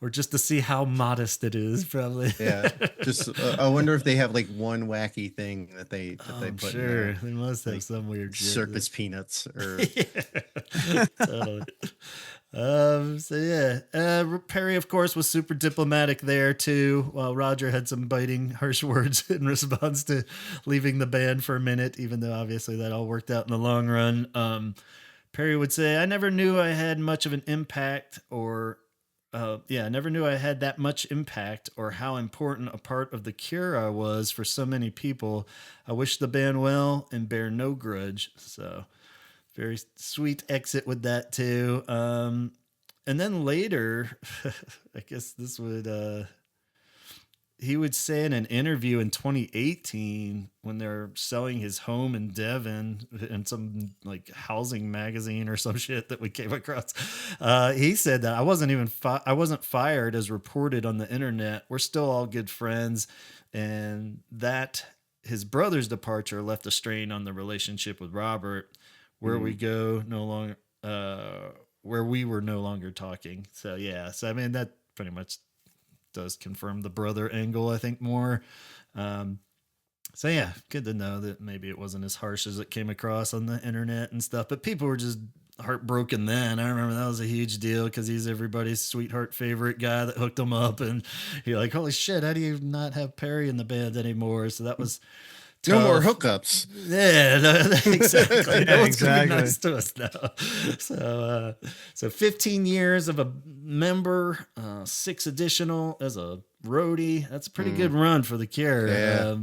or just to see how modest it is, probably.
Yeah. Just I wonder if they have like one wacky thing that they put.
Sure, they must have some weird
circus peanuts or.
Totally. Perry, of course, was super diplomatic there too, while Roger had some biting, harsh words in response to leaving the band for a minute, even though obviously that all worked out in the long run. Perry would say, I never knew I had much of an impact I never knew I had that much impact or how important a part of the Cure I was for so many people. I wish the band well and bear no grudge. So very sweet exit with that too. And then later, I guess this would, he would say in an interview in 2018 when they're selling his home in Devon in some like housing magazine or some shit that we came across. He said that I wasn't fired as reported on the internet. We're still all good friends. And that his brother's departure left a strain on the relationship with Robert, where we go no longer, where we were no longer talking. So, yeah. So, that pretty much does confirm the brother angle, I think, more. So, yeah, good to know that maybe it wasn't as harsh as it came across on the internet and stuff. But people were just heartbroken then. I remember that was a huge deal because he's everybody's sweetheart favorite guy that hooked him up, and you're like, holy shit, how do you not have Perry in the band anymore? So that was tough.
No more hookups.
Yeah, no, exactly. No one's gonna be
exactly.
nice to us now. So 15 years of a member, 6 additional as a roadie. That's a pretty good run for the Cure.
Yeah.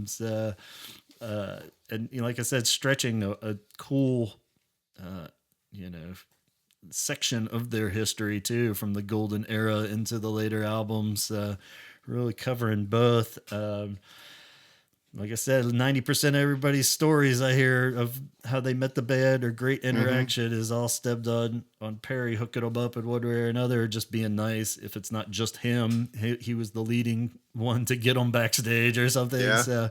And like I said, stretching a cool, section of their history too, from the golden era into the later albums, really covering both. Like I said, 90% of everybody's stories I hear of how they met the band or great interaction is all stebbed on Perry hooking them up in one way or another, or just being nice. If it's not just him, he was the leading one to get them backstage or something.
Yeah.
So,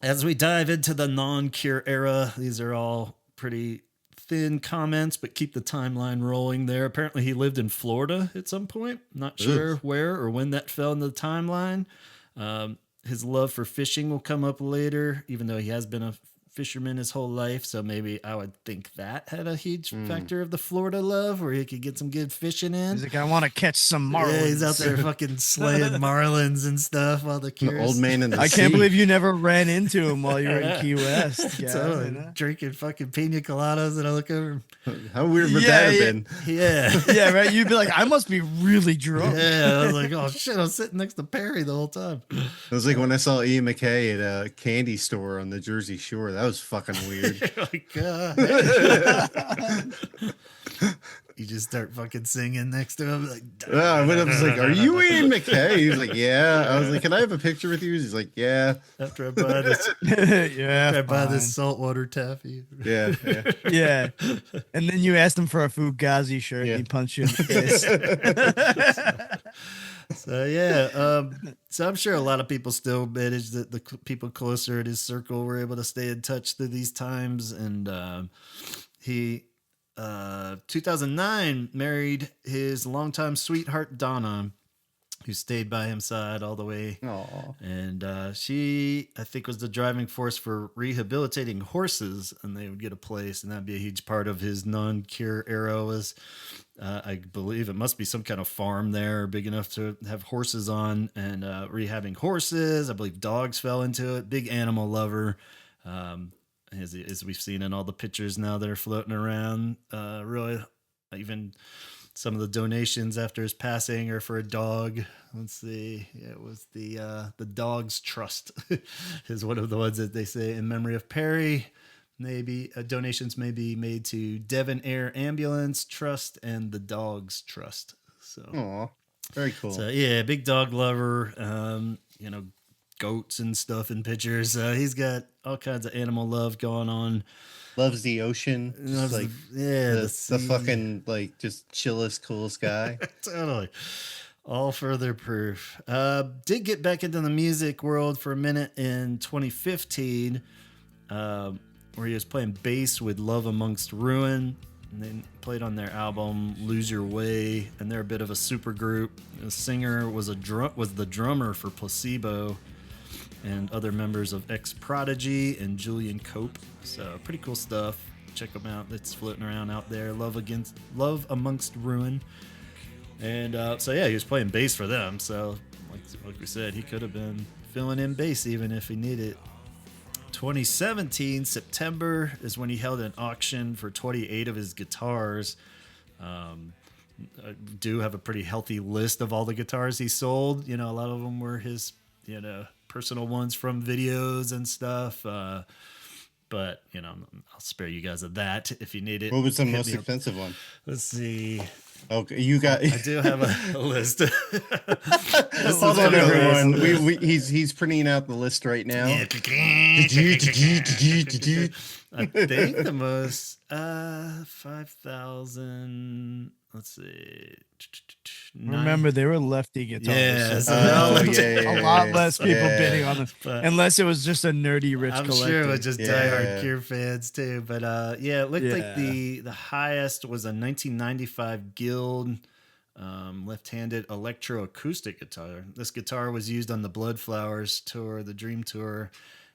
as we dive into the non-Cure era, these are all pretty thin comments, but keep the timeline rolling there. Apparently he lived in Florida at some point. Not sure where or when that fell into the timeline. His love for fishing will come up later, even though he has been a fisherman his whole life. So maybe I would think that had a huge factor of the Florida love, where he could get some good fishing in.
He's like, I want to catch some marlins.
Yeah, he's out there fucking slaying marlins and stuff while the Cure.
Old man in the
I
sea.
can't believe you never ran into him while you were in Key West. Yeah,
So, drinking fucking pina coladas, and I look over.
How weird would that have been?
Yeah.
yeah, right. You'd be like, I must be really drunk.
Yeah, I was like, oh shit, I was sitting next to Perry the whole time.
It was like when I saw Ian MacKaye at a candy store on the Jersey Shore. That was fucking weird.
Like, you just start fucking singing next to him. Like,
I went up and was like, are you Ian MacKaye? He was like, yeah. I was like, can I have a picture with you? He's like, yeah.
after I buy this,
yeah,
I buy
fine.
this saltwater taffy.
Yeah.
Yeah. And then you asked him for a Fugazi shirt and he punched you in the face.
So yeah, so I'm sure a lot of people still manage that. The people closer in his circle were able to stay in touch through these times, and he 2009 married his longtime sweetheart Donna, who stayed by his side all the way.
Aww.
And she, I think, was the driving force for rehabilitating horses, and they would get a place, and that'd be a huge part of his non-Cure era. Was I believe it must be some kind of farm there big enough to have horses on, and rehabbing horses. I believe dogs fell into it. Big animal lover. As we've seen in all the pictures now that are floating around, really, even some of the donations after his passing are for a dog. Let's see. Yeah, it was the Dogs Trust is one of the ones that they say in memory of Perry. Maybe donations may be made to Devon Air Ambulance Trust and the Dogs Trust. So,
Aw, very cool.
So yeah, big dog lover. Goats and stuff in pictures. He's got all kinds of animal love going on.
Loves the ocean. Just like the fucking like just chillest, coolest guy.
Totally. All further proof. Did get back into the music world for a minute in 2015, where he was playing bass with Love Amongst Ruin, and then played on their album Lose Your Way, and they're a bit of a super group. The singer was the drummer for Placebo and other members of Ex-Prodigy and Julian Cope. So pretty cool stuff. Check them out. It's floating around out there. Love Amongst Ruin. And so yeah, he was playing bass for them. So like we said, he could have been filling in bass even if he needed. 2017 September is when he held an auction for 28 of his guitars. I do have a pretty healthy list of all the guitars he sold. A lot of them were his personal ones from videos and stuff. But I'll spare you guys of that if you need it.
What was the most expensive one?
Let's see.
Okay, you got.
I do have a list.
Hold on, everyone. He's printing out the list right now.
I think the most 5,000. Let's see.
Remember, they were lefty guitars.
Yeah, so
a lot less people bidding on them, unless it was just a nerdy rich
I'm
collector.
sure it was just diehard Cure fans too. But it looked like the highest was a 1995 Guild left-handed electroacoustic guitar. This guitar was used on the Bloodflowers tour, the Dream Tour,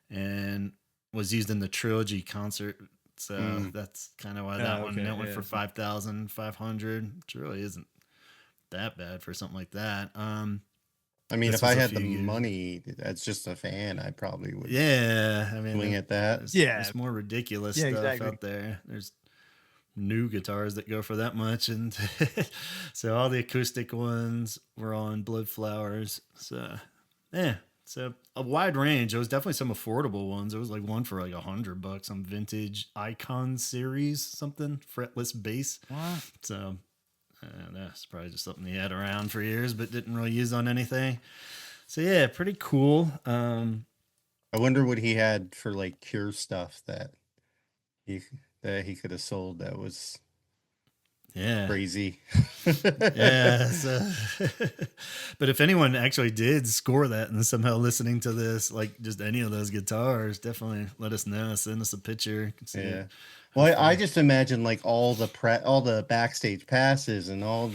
and was used in the Trilogy concert So that's kind of why that one went for 5,500, which really isn't that bad for something like that.
I mean, if I had the money, as just a fan, I probably would.
Yeah, I mean,
swing at that.
There's more ridiculous stuff out there. There's new guitars that go for that much, and so all the acoustic ones were on Blood Flowers. So yeah, so a wide range. There was definitely some affordable ones. There was like one for like $100, some vintage Icon series, something fretless bass.
Wow.
So that's probably just something he had around for years but didn't really use on anything. So yeah, pretty cool.
I wonder what he had for like Cure stuff that he could have sold that was crazy.
Yeah. So but if anyone actually did score that and somehow listening to this, like just any of those guitars, definitely let us know. Send us a picture.
Yeah. Well, I just imagine like all the backstage passes and all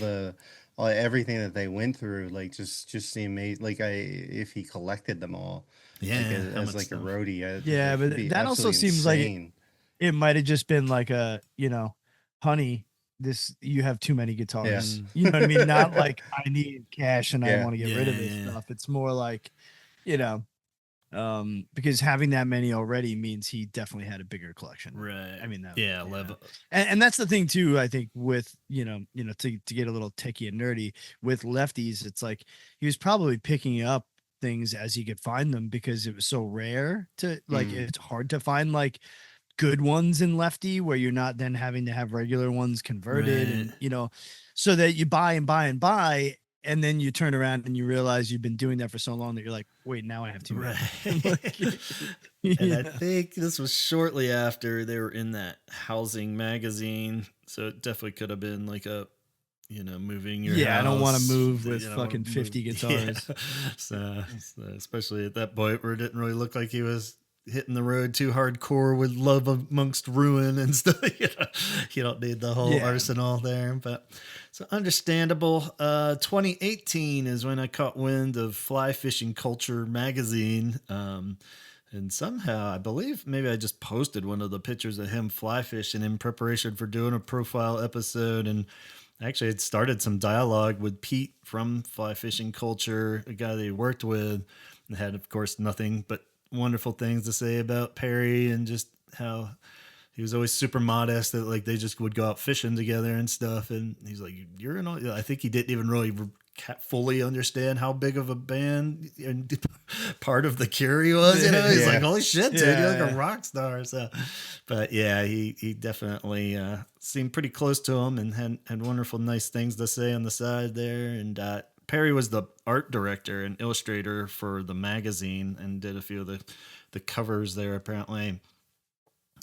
everything that they went through, like just the amazing. Like if he collected them all,
yeah,
as like a roadie,
but that also seems insane. Like it might have just been like a honey, you have too many guitars.
Yeah.
You know what I mean? Not like I need cash and I want to get rid of this stuff. It's more like because having that many already means he definitely had a bigger collection.
Right.
I mean,
level.
And that's the thing too, I think with, to get a little techie and nerdy with lefties, it's like, he was probably picking up things as he could find them because it was so rare to like, it's hard to find like good ones in lefty where you're not then having to have regular ones converted and, so that you buy and buy and buy. And then you turn around and you realize you've been doing that for so long that you're like, wait, now I have to.
Right. And I think this was shortly after they were in that housing magazine. So it definitely could have been like a, moving your house.
I don't want to move with fucking 50 guitars.
Yeah. So especially at that point where it didn't really look like he was hitting the road too hardcore with Love Amongst Ruin and stuff. You don't need the whole arsenal there, but so understandable. 2018 is when I caught wind of Fly Fishing Culture magazine. And somehow I believe maybe I just posted one of the pictures of him fly fishing in preparation for doing a profile episode. And actually it started some dialogue with Pete from Fly Fishing Culture, a guy that he worked with, and had, of course, nothing but wonderful things to say about Perry and just how he was always super modest, that like they just would go out fishing together and stuff. And he's like, you're in all, I think he didn't even really fully understand how big of a band and part of the Cure he was, he's like, holy shit, dude, you're like a rock star. So, but yeah, he definitely seemed pretty close to him and had wonderful, nice things to say on the side there. And Perry was the art director and illustrator for the magazine and did a few of the covers there, apparently.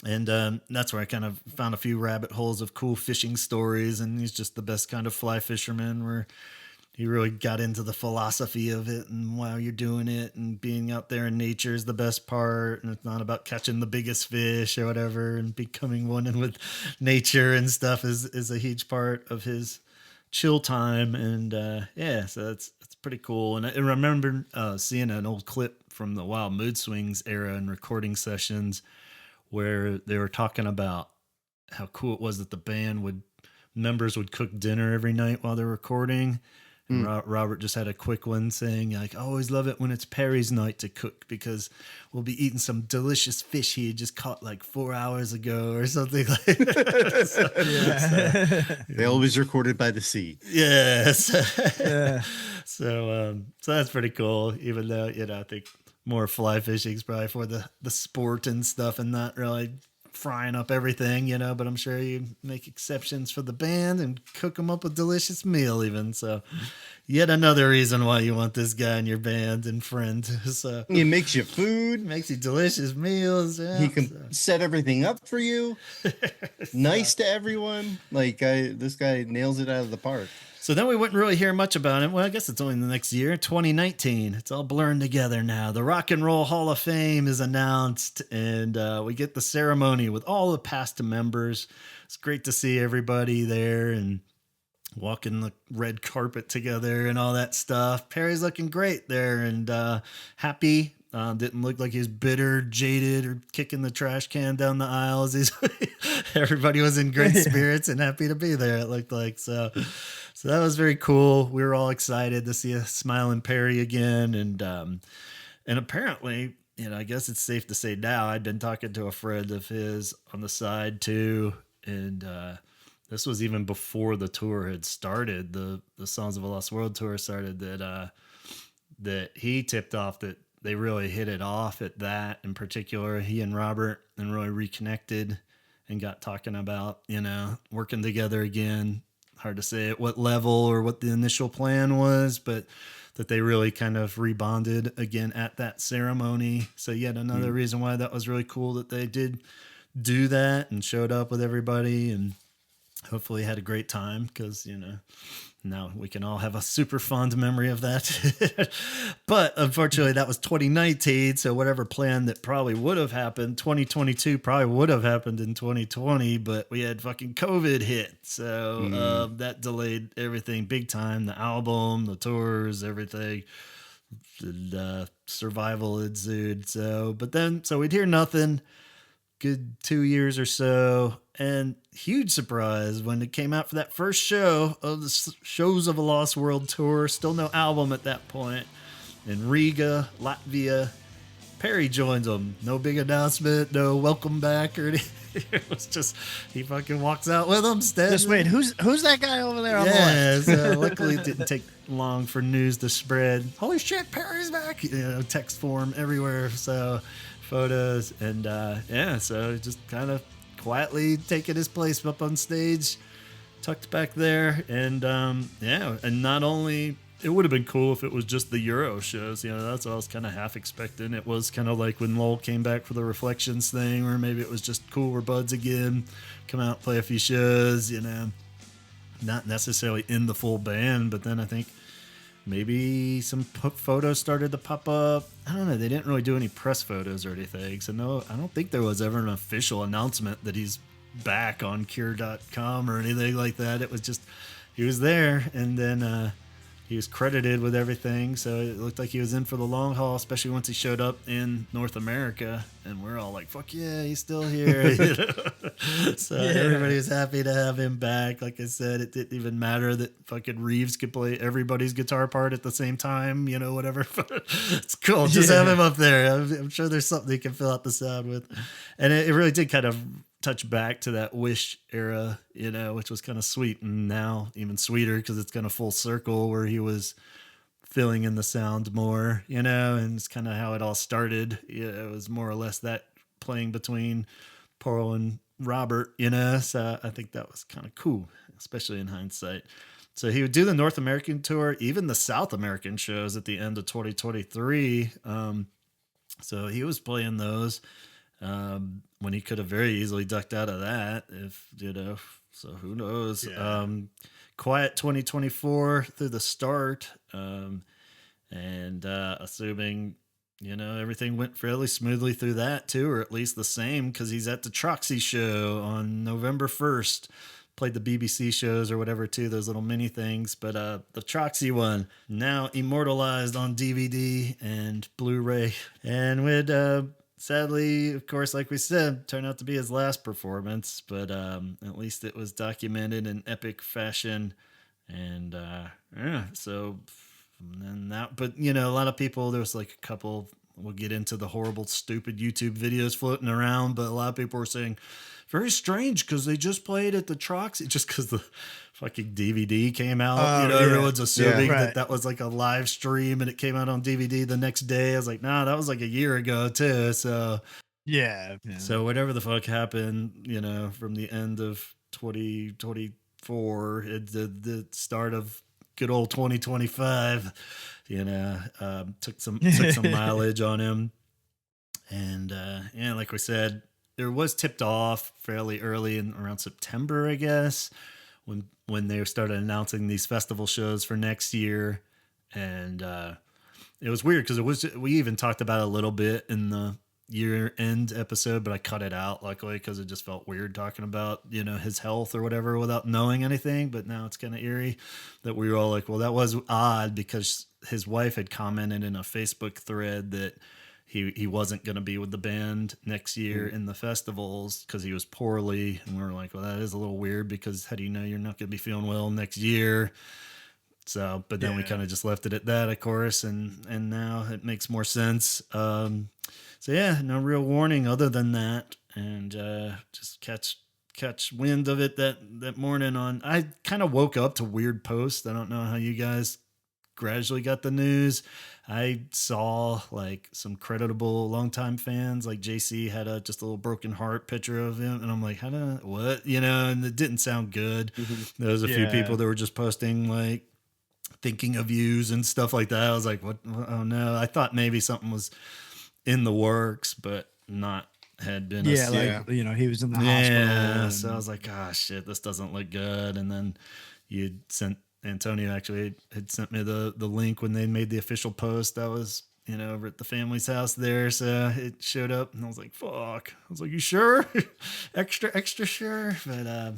And that's where I kind of found a few rabbit holes of cool fishing stories. And he's just the best kind of fly fisherman, where he really got into the philosophy of it and why you're doing it, and being out there in nature is the best part. And it's not about catching the biggest fish or whatever, and becoming one with nature and stuff is a huge part of his chill time. And so it's pretty cool. And I remember seeing an old clip from the Wild Mood Swings era and recording sessions where they were talking about how cool it was that the band members would cook dinner every night while they're recording. And Robert just had a quick one saying, like, I always love it when it's Perry's night to cook because we'll be eating some delicious fish he had just caught like 4 hours ago or something like that.
They always recorded by the sea.
Yes. So that's pretty cool, even though, I think more fly fishing is probably for the sport and stuff and not really frying up everything, but I'm sure you make exceptions for the band and cook them up a delicious meal even. So yet another reason why you want this guy in your band and friend. So
he makes you food,
makes you delicious meals. Yeah,
he can set everything up for you. Nice to everyone. Like this guy nails it out of the park.
So then we wouldn't really hear much about him. Well, I guess it's only the next year, 2019. It's all blurring together now. The Rock and Roll Hall of Fame is announced, and we get the ceremony with all the past members. It's great to see everybody there and walking the red carpet together and all that stuff. Perry's looking great there and happy. Didn't look like he was bitter, jaded, or kicking the trash can down the aisles. Everybody was in great spirits and happy to be there. It looked like so. So that was very cool. We were all excited to see a smiling Perry again, and apparently, I guess it's safe to say now. I'd been talking to a friend of his on the side too, and this was even before the tour had started. The Songs of a Lost World tour started. That he tipped off that they really hit it off at that in particular. He and Robert and really reconnected and got talking about working together again. Hard to say at what level or what the initial plan was, but that they really kind of rebonded again at that ceremony. So yet another reason why that was really cool that they did do that and showed up with everybody and hopefully had a great time because, now we can all have a super fond memory of that. But unfortunately, that was 2019. So whatever plan that probably would have happened, 2022 probably would have happened in 2020, but we had fucking COVID hit. So that delayed everything big time. The album, the tours, everything. The survival ensued. So we'd hear nothing. Good 2 years or so, and huge surprise when it came out for that first show of the Shows of a Lost World tour. Still no album at that point. In Riga, Latvia, Perry joins them. No big announcement, no welcome back or anything. It was just he fucking walks out with them.
Just wait, who's that guy over there on the left?
So luckily it didn't take long for news to spread. Holy shit, Perry's back! Text form everywhere. So. Photos and so just kind of quietly taking his place up on stage, tucked back there, and and not only it would have been cool if it was just the Euro shows, that's what I was kind of half expecting. It was kind of like when Lowell came back for the Reflections thing, or maybe it was just cool, we're buds again, come out, play a few shows, not necessarily in the full band, but then I think maybe some photos started to pop up. I don't know. They didn't really do any press photos or anything. So no, I don't think there was ever an official announcement that he's back on Cure.com or anything like that. It was just, he was there and then he was credited with everything. So it looked like he was in for the long haul, especially once he showed up in North America. And we're all like, fuck yeah, he's still here. So everybody was happy to have him back. Like I said, it didn't even matter that fucking Reeves could play everybody's guitar part at the same time, whatever. It's cool. Just have him up there. I'm sure there's something he can fill out the sound with. And it really did kind of touch back to that Wish era, which was kind of sweet, and now even sweeter because it's kind of full circle where he was filling in the sound more, and it's kind of how it all started. It was more or less that playing between Paul and Robert, so I think that was kind of cool, especially in hindsight. So he would do the North American tour, even the South American shows at the end of 2023. So he was playing those. When he could have very easily ducked out of that so who knows. Quiet 2024 through the start, and assuming everything went fairly smoothly through that too, or at least the same, because he's at the Troxy show on November 1st. Played the BBC shows or whatever too, those little mini things, but the Troxy one now immortalized on DVD and Blu-ray, and with sadly, of course, like we said, turned out to be his last performance, but at least it was documented in epic fashion. And so then that, but a lot of people, there was like a couple, we'll get into the horrible, stupid YouTube videos floating around, but a lot of people were saying, very strange because they just played at the Troxy, just because the fucking DVD came out. Everyone's assuming that was like a live stream and it came out on DVD the next day. I was like, nah, that was like a year ago too. So so whatever the fuck happened, from the end of 2024 the start of good old 2025, took some mileage on him. And like we said, there was tipped off fairly early in around September, I guess, when they started announcing these festival shows for next year. And it was weird because we even talked about it a little bit in the year end episode, but I cut it out luckily because it just felt weird talking about, his health or whatever without knowing anything. But now it's kind of eerie that we were all like, well, that was odd because his wife had commented in a Facebook thread that he wasn't going to be with the band next year in the festivals because he was poorly. And we were like, well, that is a little weird because how do you know you're not going to be feeling well next year? So, but then we kind of just left it at that, of course, and now it makes more sense. So yeah, no real warning other than that, and just catch wind of it that morning. I kind of woke up to weird posts. I don't know how you guys gradually got the news. I saw like some creditable longtime fans, like JC had just a little broken heart picture of him, and I'm like, what, and it didn't sound good. There was a few people that were just posting like thinking of yous and stuff like that. I was like, what? Oh no. I thought maybe something was in the works, but had been.
He was in the hospital.
Yeah. So I was like, shit, this doesn't look good. And then you sent Antonio actually had sent me the link when they made the official post. That was, over at the family's house there. So it showed up and I was like, fuck. I was like, you sure? extra sure. But,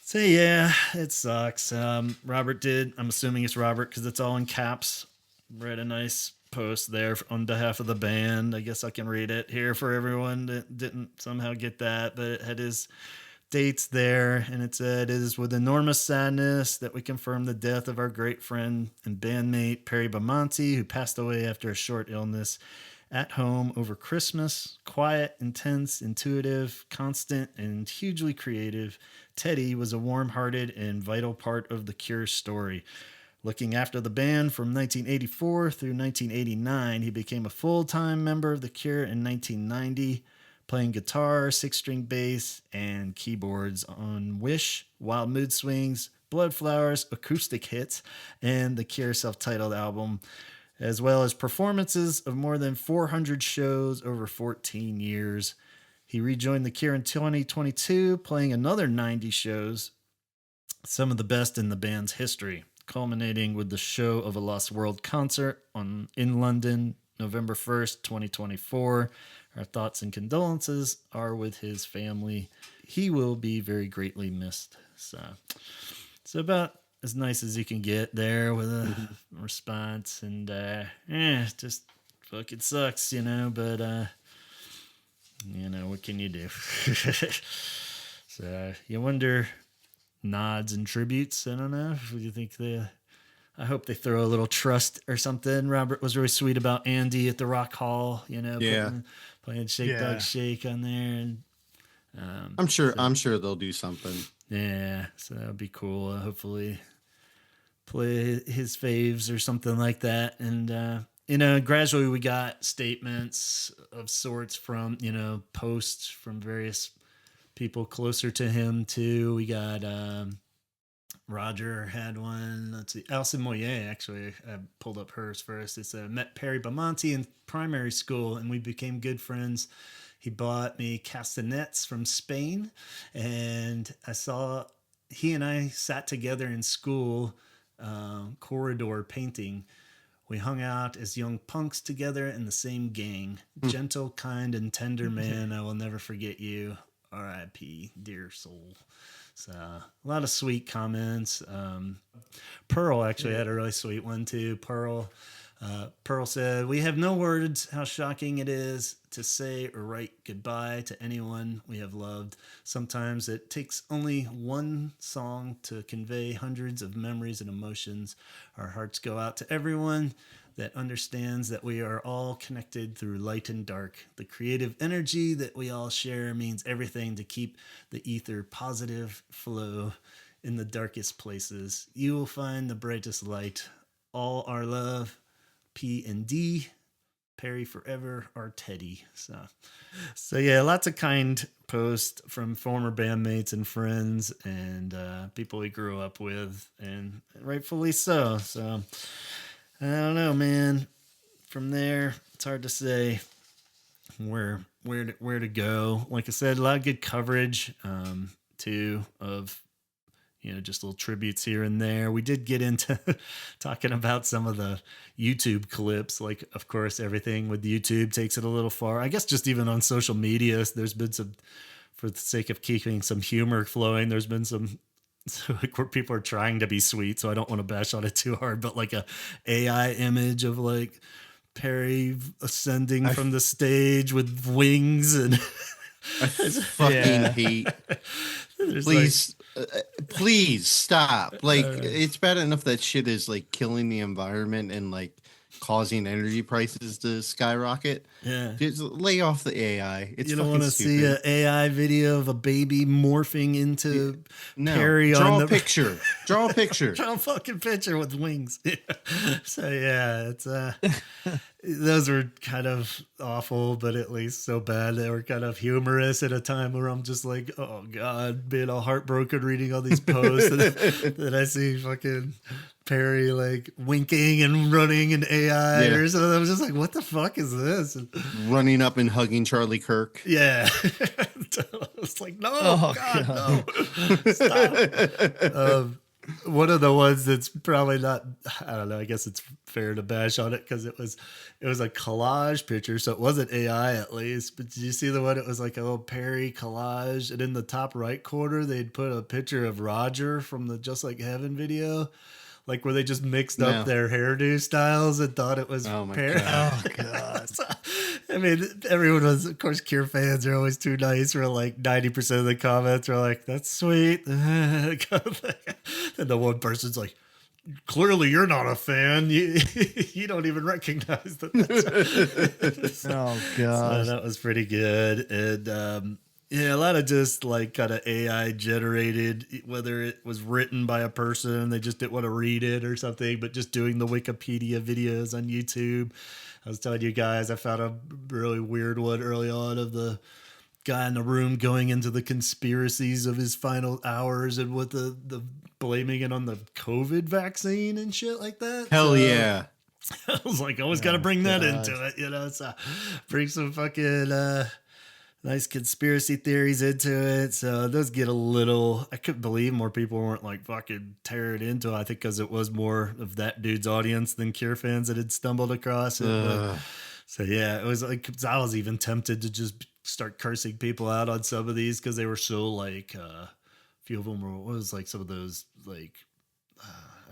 so yeah, it sucks. Robert I'm assuming it's Robert because it's all in caps. Read a nice post there on behalf of the band. I guess I can read it here for everyone that didn't somehow get that, but it had his dates there, and it said, "It is with enormous sadness that we confirm the death of our great friend and bandmate Perry Bamonte, who passed away after a short illness at home over Christmas. Quiet, intense, intuitive, constant, and hugely creative, Teddy was a warm-hearted and vital part of the Cure's story. Looking after the band from 1984 through 1989, he became a full-time member of the Cure in 1990, playing guitar, six-string bass, and keyboards on Wish, Wild Mood Swings, Blood Flowers, acoustic hits, and the Cure self-titled album, as well as performances of more than 400 shows over 14 years. He rejoined the Cure in 2022, playing another 90 shows, some of the best in the band's history, culminating with the Show of a Lost World concert in London, November 1st, 2024. Our thoughts and condolences are with his family. He will be very greatly missed." So about as nice as you can get there with a response, and just fucking sucks, but what can you do? So you wonder, nods and tributes, I don't know, what do you think? I hope they throw a little trust or something. Robert was really sweet about Andy at the Rock Hall, playing Shake Dog Shake on there, and
I'm sure they'll do something.
Yeah, so that'd be cool. Hopefully play his faves or something like that. And, gradually we got statements of sorts from, posts from various people closer to him too. We got Roger had one. Let's see. Alison Moyer, actually, I pulled up hers first. It said, "Met Perry Bamonte in primary school and we became good friends. He bought me castanets from Spain, and he and I sat together in school, corridor painting. We hung out as young punks together in the same gang. Gentle, kind, and tender man. I will never forget you. R.I.P. Dear soul." So a lot of sweet comments. Pearl actually had a really sweet one too. Pearl said, "We have no words how shocking it is to say or write goodbye to anyone we have loved. Sometimes it takes only one song to convey hundreds of memories and emotions. Our hearts go out to everyone that understands that we are all connected through light and dark. The creative energy that we all share means everything to keep the ether positive flow in the darkest places. You will find the brightest light. All our love. P&D, Perry forever, our Teddy." So yeah, lots of kind posts from former bandmates and friends and people we grew up with, and rightfully so. So I don't know, man. From there, it's hard to say where to go. Like I said, a lot of good coverage too of just little tributes here and there. We did get into talking about some of the YouTube clips. Like, of course, everything with YouTube takes it a little far. I guess just even on social media, there's been some, for the sake of keeping some humor flowing, there's been some like where people are trying to be sweet. So I don't want to bash on it too hard, but like a AI image of like Perry ascending from the stage with wings and
I fucking hate. Please, please stop. Like, it's bad enough that shit is like killing the environment and like causing energy prices to skyrocket.
Yeah,
just lay off the AI. It's
you don't want to see an AI video of a baby morphing into Perry
Draw
on
a picture. Draw a picture.
Draw a fucking picture with wings. So yeah, it's those were kind of awful, but at least so bad they were kind of humorous at a time where I'm just like, oh god, being all heartbroken reading all these posts that I see fucking Perry like winking and running in AI or something. I was just like, what the fuck is this? And
running up and hugging Charlie Kirk.
Yeah. I was like, no, God, no. Stop. One of the ones that's probably not, I don't know, I guess it's fair to bash on it because it was a collage picture, so it wasn't AI at least. But did you see the one? It was like a little Perry collage, and in the top right corner they'd put a picture of Roger from the Just Like Heaven video, like where they just mixed up their hairdo styles and thought it was Perry.
Oh god.
So, I mean, everyone was, of course, Cure fans are always too nice. We're like 90% of the comments are like, that's sweet. And the one person's like, clearly you're not a fan. You don't even recognize that.
Oh god.
So that was pretty good. And yeah, a lot of just like kind of AI generated, whether it was written by a person, they just didn't want to read it or something, but just doing the Wikipedia videos on YouTube. I was telling you guys, I found a really weird one early on of the guy in the room going into the conspiracies of his final hours and with the blaming it on the COVID vaccine and shit like that.
Hell yeah.
I was like, always got to bring that into it, you know, so bring some fucking nice conspiracy theories into it. So those get a little, I couldn't believe more people weren't like fucking tearing into it. I think because it was more of that dude's audience than Cure fans that had stumbled across it. So yeah, it was like, I was even tempted to just start cursing people out on some of these because they were so like, a few of them were, what was like some of those like,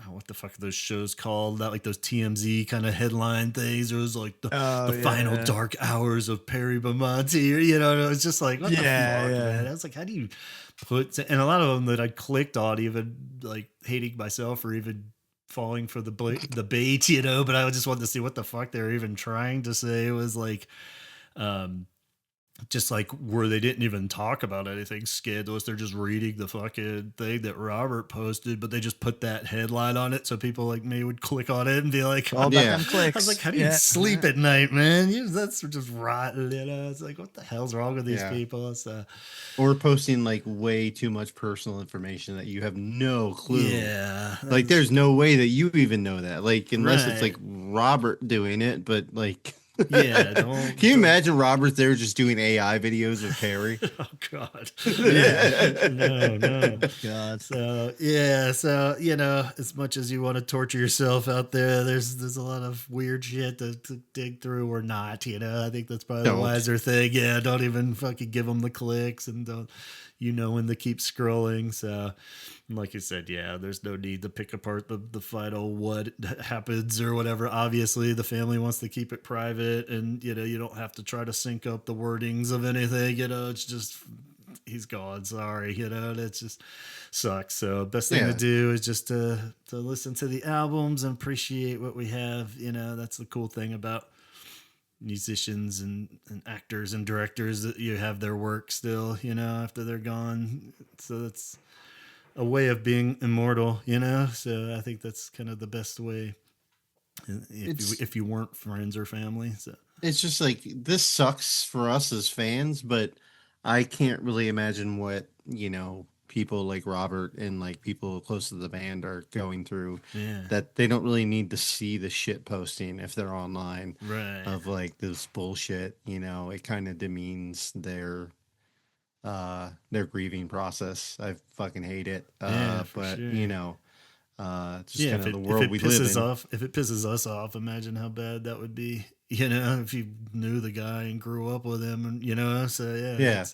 what the fuck are those shows called? Not like those TMZ kind of headline things. It was like the final dark hours of Perry Bamonte, or, you know, it was just like, what the fuck, man? I was like, how do you put, and a lot of them that I clicked on, even like hating myself or even falling for the bait, you know, but I just wanted to see what the fuck they were even trying to say. It was like, just like where they didn't even talk about anything scandalous. They're just reading the fucking thing that Robert posted, but they just put that headline on it. So people like me would click on it and be like,
all back on clicks.
I was like, how do you sleep at night, man? That's just rotten. You know, it's like, what the hell's wrong with these people? So,
or posting like way too much personal information that you have no clue.
Yeah.
Like there's no way that you even know that. Like, unless it's like Robert doing it, but like,
yeah,
can you imagine Robert there just doing AI videos of Perry?
Oh god. Yeah. No. God. So yeah, so you know, as much as you want to torture yourself out there, there's a lot of weird shit to dig through or not, you know. I think that's probably the wiser thing. Yeah, don't even fucking give them the clicks and don't, you know, when they keep scrolling. So like you said, yeah, there's no need to pick apart the final what happens or whatever. Obviously, the family wants to keep it private, and you know, you don't have to try to sync up the wordings of anything. You know, it's just he's gone. Sorry, you know, and it just sucks. So best thing to do is just to listen to the albums and appreciate what we have. You know, that's the cool thing about musicians and actors and directors, that you have their work still, you know, after they're gone. So that's a way of being immortal, you know? So I think that's kind of the best way if you weren't friends or family. So
it's just like, this sucks for us as fans, but I can't really imagine what, you know, people like Robert and like people close to the band are going through.
Yeah.
That they don't really need to see the shit posting if they're online.
Right.
Of like this bullshit, you know, it kind of demeans their grieving process. I fucking hate it. But sure. You know, just kind of the world we live in.
If it pisses us off, imagine how bad that would be, if you knew the guy and grew up with him, and so
Yeah.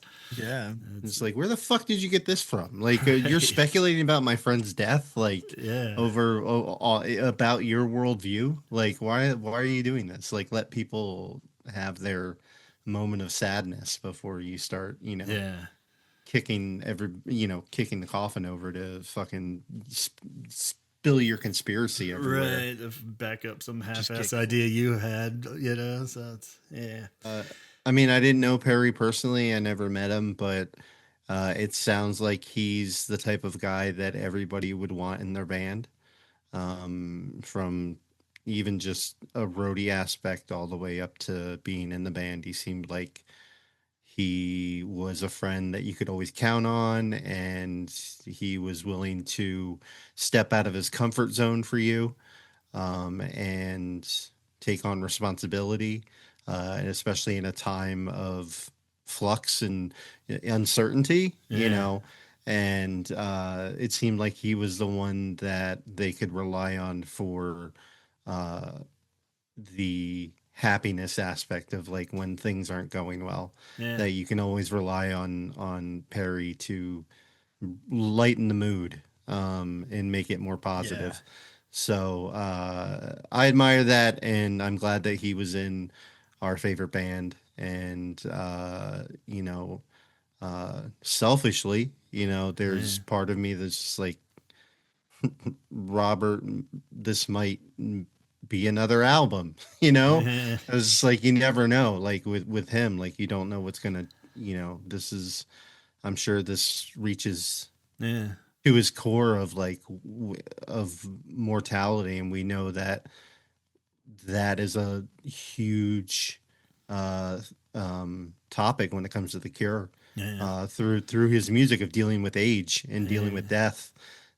It's
like, where the fuck did you get this from? Like,
Right.
you're speculating about my friend's death, like,
Yeah.
over about your worldview. Like, why are you doing this? Like, let people have their moment of sadness before you start,
Yeah.
kicking kicking the coffin over to fucking spill your conspiracy everywhere.
Right. To back up some
Just
half-ass
get
idea you had, so it's, yeah.
I mean, I didn't know Perry personally. I never met him, but it sounds like he's the type of guy that everybody would want in their band. From even just a roadie aspect all the way up to being in the band, he seemed like he was a friend that you could always count on, and he was willing to step out of his comfort zone for you, and take on responsibility, and especially in a time of flux and uncertainty,
Yeah.
and it seemed like he was the one that they could rely on for uh, the happiness aspect of, like, when things aren't going well,
Yeah.
that you can always rely on Perry to lighten the mood, and make it more positive. So I admire that, and I'm glad that he was in our favorite band. And selfishly, there's
Yeah.
part of me that's just like, Robert, this might be another album.
Yeah.
I was just like, you never know. Like, with him, like, you don't know what's gonna. This is. I'm sure this reaches
Yeah.
to his core of, like, of mortality, and we know that that is a huge uh topic when it comes to the Cure,
Yeah.
through his music of dealing with age and dealing
Yeah.
with death,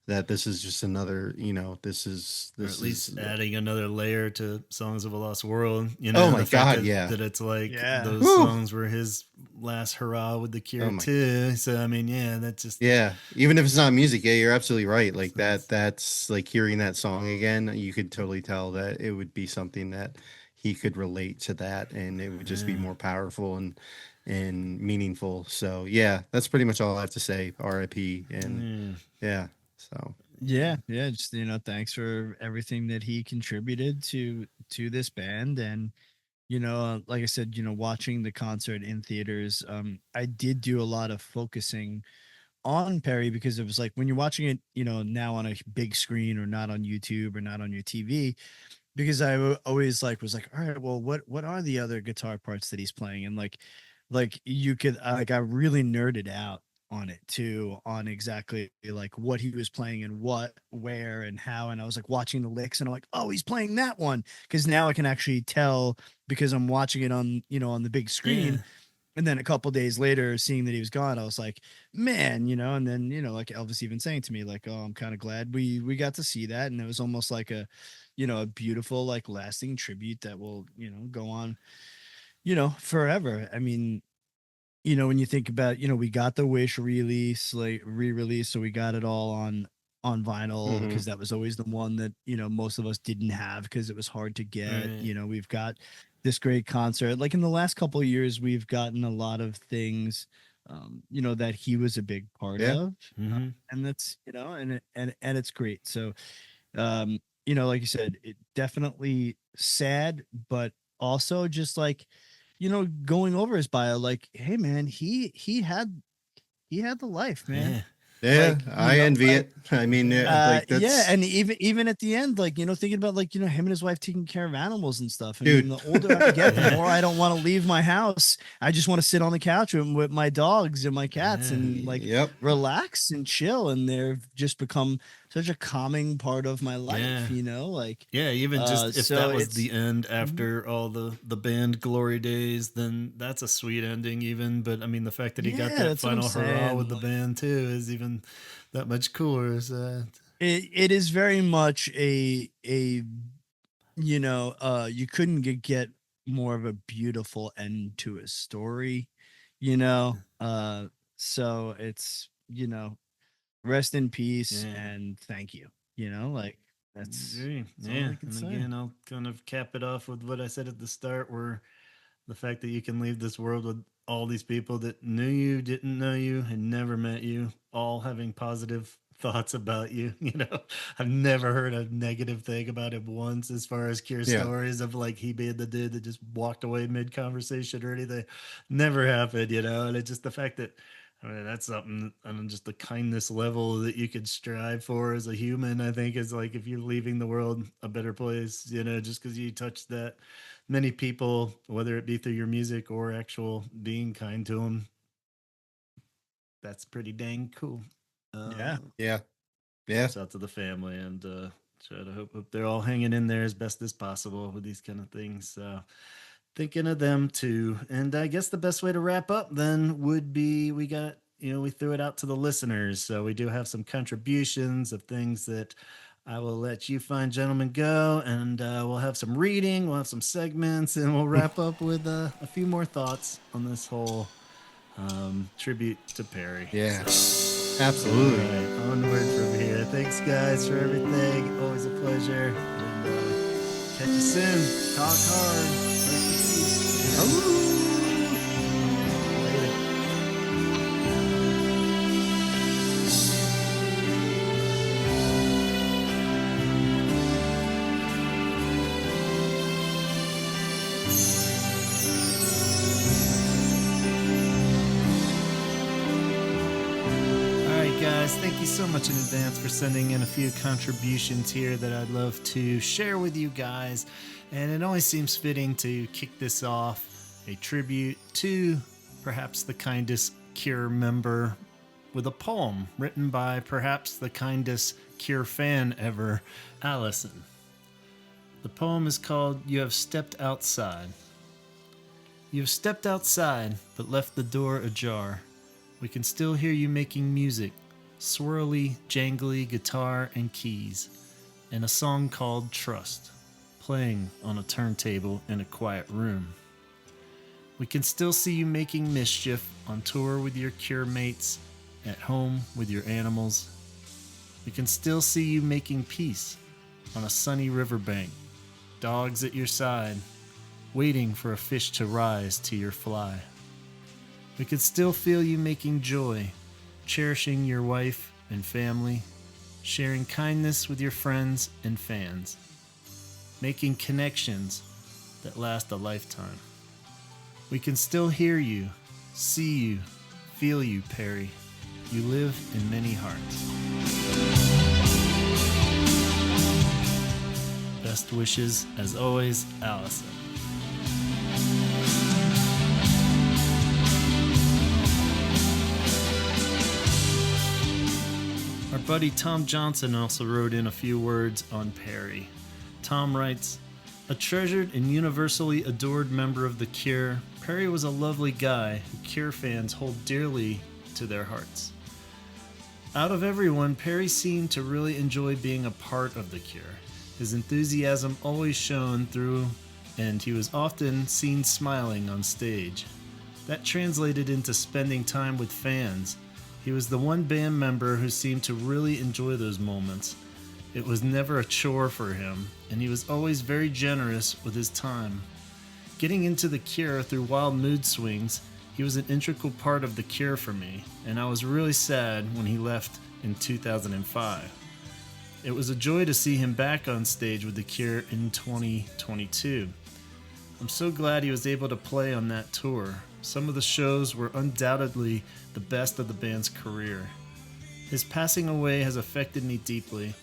that this is just another,
Or at least adding another layer to Songs of a Lost World.
Oh my
The fact
God, yeah.
that it's like
Yeah.
those
Whew.
songs were his last hurrah with the
Oh
Cure
my.
too. So I mean, yeah, that just
Yeah, even if it's not music, yeah, you're absolutely right. Like,
sounds,
that's like hearing that song again, you could totally tell that it would be something that he could relate to that, and it would just be
yeah.
more powerful and meaningful. So yeah, that's pretty much all I have to say. R.I.P. And
Yeah.
yeah, so
yeah, just thanks for everything that he contributed to this band. And like I said, watching the concert in theaters, I did do a lot of focusing on Perry, because it was like when you're watching it, now on a big screen or not on YouTube or not on your TV, because always was like, all right, well, what are the other guitar parts that he's playing? And like you could I really nerded out on it too, on exactly like what he was playing and what, where, and how. And I was like watching the licks, and I'm like, oh, he's playing that one, because now I can actually tell, because I'm watching it on on the big
Yeah.
screen. And then a couple days later, seeing that he was gone, I was like, man, and then like Elvis even saying to me, like, oh, I'm kind of glad we got to see that. And it was almost like a a beautiful, like, lasting tribute that will go on forever. I mean, when you think about, we got the Wish release, like re-release, so we got it all on vinyl,
mhm.
because that was always the one that most of us didn't have, because it was hard to get.
Right.
We've got this great concert. Like in the last couple of years, we've gotten a lot of things, that he was a big part
Yeah.
of,
Mm-hmm.
and that's and it's great. So, like you said, it definitely sad, but also just like, going over his bio, like, hey man, he had the life, man.
Yeah.
Yeah,
Like,
I envy it. I mean, like,
yeah,
that's
and even at the end, like, thinking about, like, him and his wife taking care of animals and stuff. I mean,
dude.
the older I get, the
Yeah.
more I don't want to leave my house. I just want to sit on the couch with my dogs and my cats
Yeah.
and, like,
Yep.
relax and chill. And they've just become such a calming part of my life,
Yeah.
like,
Yeah, even just if
so
that was
it's
the end
Mhm.
after all the band glory days, then that's a sweet ending even. But I mean, the fact that he got
Yeah,
that
that's what I'm
final hurrah with
saying.
the
Like,
band too is even that much cooler. So,
it is very much a you couldn't get more of a beautiful end to a story, you know so it's rest in peace
yeah,
and thank you, like, That's
yeah. And again, I'll kind of cap it off with what I said at the start, where the fact that you can leave this world with all these people that knew you, didn't know you, had never met you, all having positive thoughts about you. You know, I've never heard a negative thing about him once, as far as Cure stories of like he being the dude that just walked away mid conversation or anything. Never happened, you know. And it's just the fact that, I mean, that's something, and just the kindness level that you could strive for as a human, I think, is like if you're leaving the world a better place, you know, just because you touched that many people, whether it be through your music or actual being kind to them, that's pretty dang cool.
Yeah.
Shout out to the family, and try to hope they're all hanging in there as best as possible with these kind of things. Thinking of them too. And I guess the best way to wrap up then would be, we threw it out to the listeners. So we do have some contributions of things that I will let you fine gentlemen go, and we'll have some reading, we'll have some segments, and we'll wrap up with a few more thoughts on this whole tribute to Perry.
Yeah,
so,
absolutely.
All right, onward from here. Thanks, guys, for everything. Always a pleasure. And catch you soon. Talk hard. Thank you so much in advance for sending in a few contributions here that I'd love to share with you guys. And it only seems fitting to kick this off, a tribute to perhaps the kindest Cure member, with a poem written by perhaps the kindest Cure fan ever, Allison. The poem is called "You Have Stepped Outside." You have stepped outside, but left the door ajar. We can still hear you making music, swirly, jangly guitar and keys, and a song called Trust, playing on a turntable in a quiet room. We can still see you making mischief on tour with your Cure mates, at home with your animals. We can still see you making peace on a sunny riverbank, dogs at your side, waiting for a fish to rise to your fly. We can still feel you making joy, cherishing your wife and family, sharing kindness with your friends and fans, making connections that last a lifetime. We can still hear you, see you, feel you, Perry. You live in many hearts. Best wishes, as always, Allison. Our buddy Tom Johnson also wrote in a few words on Perry. Tom writes, "A treasured and universally adored member of the Cure, Perry was a lovely guy who Cure fans hold dearly to their hearts. Out of everyone, Perry seemed to really enjoy being a part of the Cure. His enthusiasm always shone through, and he was often seen smiling on stage. That translated into spending time with fans. He was the one band member who seemed to really enjoy those moments. It was never a chore for him, and he was always very generous with his time. Getting into the Cure through wild mood swings, he was an integral part of the Cure for me, and I was really sad when he left in 2005. It was a joy to see him back on stage with the Cure in 2022. I'm so glad he was able to play on that tour. Some of the shows were undoubtedly the best of the band's career. His passing away has affected me deeply,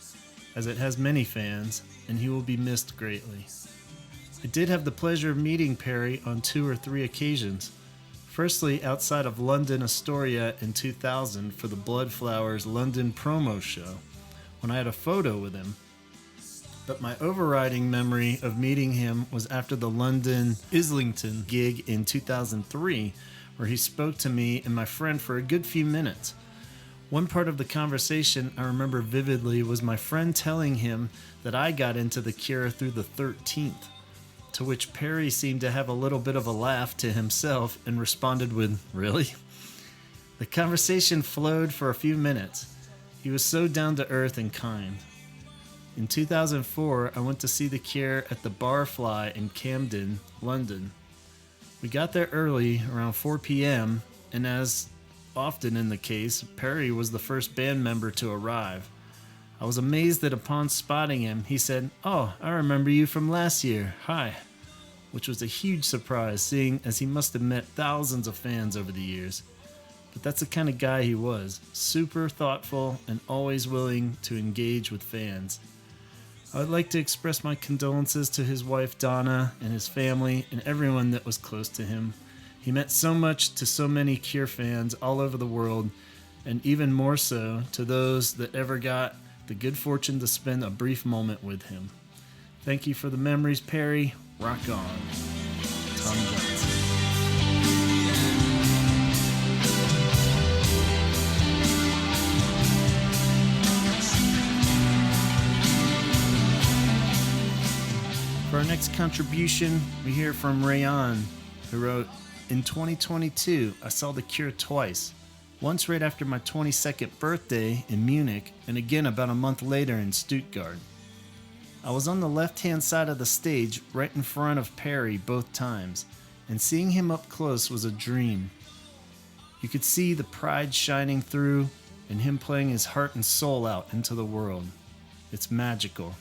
as it has many fans, and he will be missed greatly. I did have the pleasure of meeting Perry on 2 or 3 occasions. Firstly, outside of London Astoria in 2000 for the Bloodflowers London promo show, when I had a photo with him. But my overriding memory of meeting him was after the London Islington gig in 2003, where he spoke to me and my friend for a good few minutes. One part of the conversation I remember vividly was my friend telling him that I got into the Cure through the 13th, to which Perry seemed to have a little bit of a laugh to himself and responded with, "Really?" The conversation flowed for a few minutes. He was so down to earth and kind. In 2004, I went to see The Cure at the Barfly in Camden, London. We got there early, around 4 p.m., and as often in the case, Perry was the first band member to arrive. I was amazed that upon spotting him, he said, "Oh, I remember you from last year. Hi." Which was a huge surprise, seeing as he must have met thousands of fans over the years. But that's the kind of guy he was, super thoughtful and always willing to engage with fans. I would like to express my condolences to his wife Donna and his family and everyone that was close to him. He meant so much to so many Cure fans all over the world, and even more so to those that ever got the good fortune to spend a brief moment with him. Thank you for the memories, Perry. Rock on. Tom Johnson. For our next contribution, we hear from Rayan, who wrote, "In 2022, I saw The Cure twice. Once right after my 22nd birthday in Munich, and again about a month later in Stuttgart. I was on the left-hand side of the stage, right in front of Perry both times, and seeing him up close was a dream. You could see the pride shining through, and him playing his heart and soul out into the world. It's magical.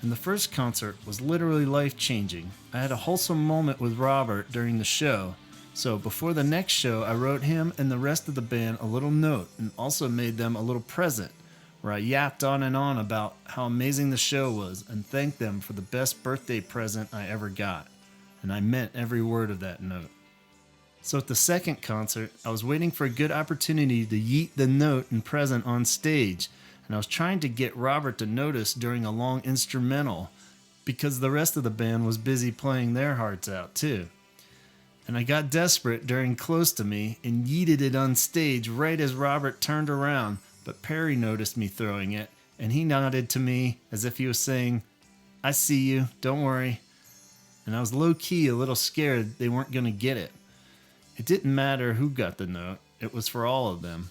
And the first concert was literally life-changing. I had a wholesome moment with Robert during the show, so before the next show I wrote him and the rest of the band a little note and also made them a little present, where I yapped on and on about how amazing the show was and thanked them for the best birthday present I ever got. And I meant every word of that note. So at the second concert, I was waiting for a good opportunity to yeet the note and present on stage, and I was trying to get Robert to notice during a long instrumental because the rest of the band was busy playing their hearts out too. And I got desperate during Close to Me and yeeted it on stage right as Robert turned around, but Perry noticed me throwing it, and he nodded to me as if he was saying, "I see you, don't worry." And I was low-key a little scared they weren't going to get it. It didn't matter who got the note, it was for all of them.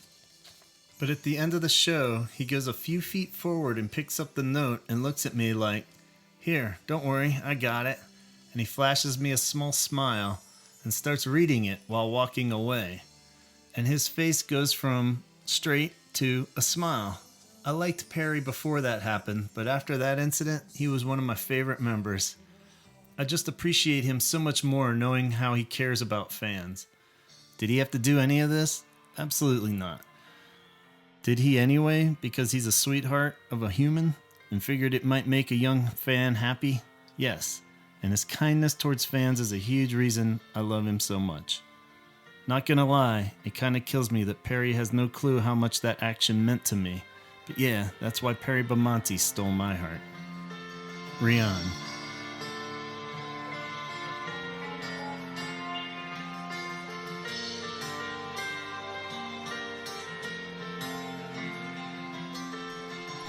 But at the end of the show, he goes a few feet forward and picks up the note and looks at me like, "Here, don't worry, I got it." And he flashes me a small smile and starts reading it while walking away. And his face goes from straight to a smile. I liked Perry before that happened, but after that incident, he was one of my favorite members. I just appreciate him so much more knowing how he cares about fans. Did he have to do any of this? Absolutely not. Did he anyway, because he's a sweetheart of a human and figured it might make a young fan happy? Yes, and his kindness towards fans is a huge reason I love him so much. Not gonna lie, it kinda kills me that Perry has no clue how much that action meant to me. But yeah, that's why Perry Bamonte stole my heart. Rian.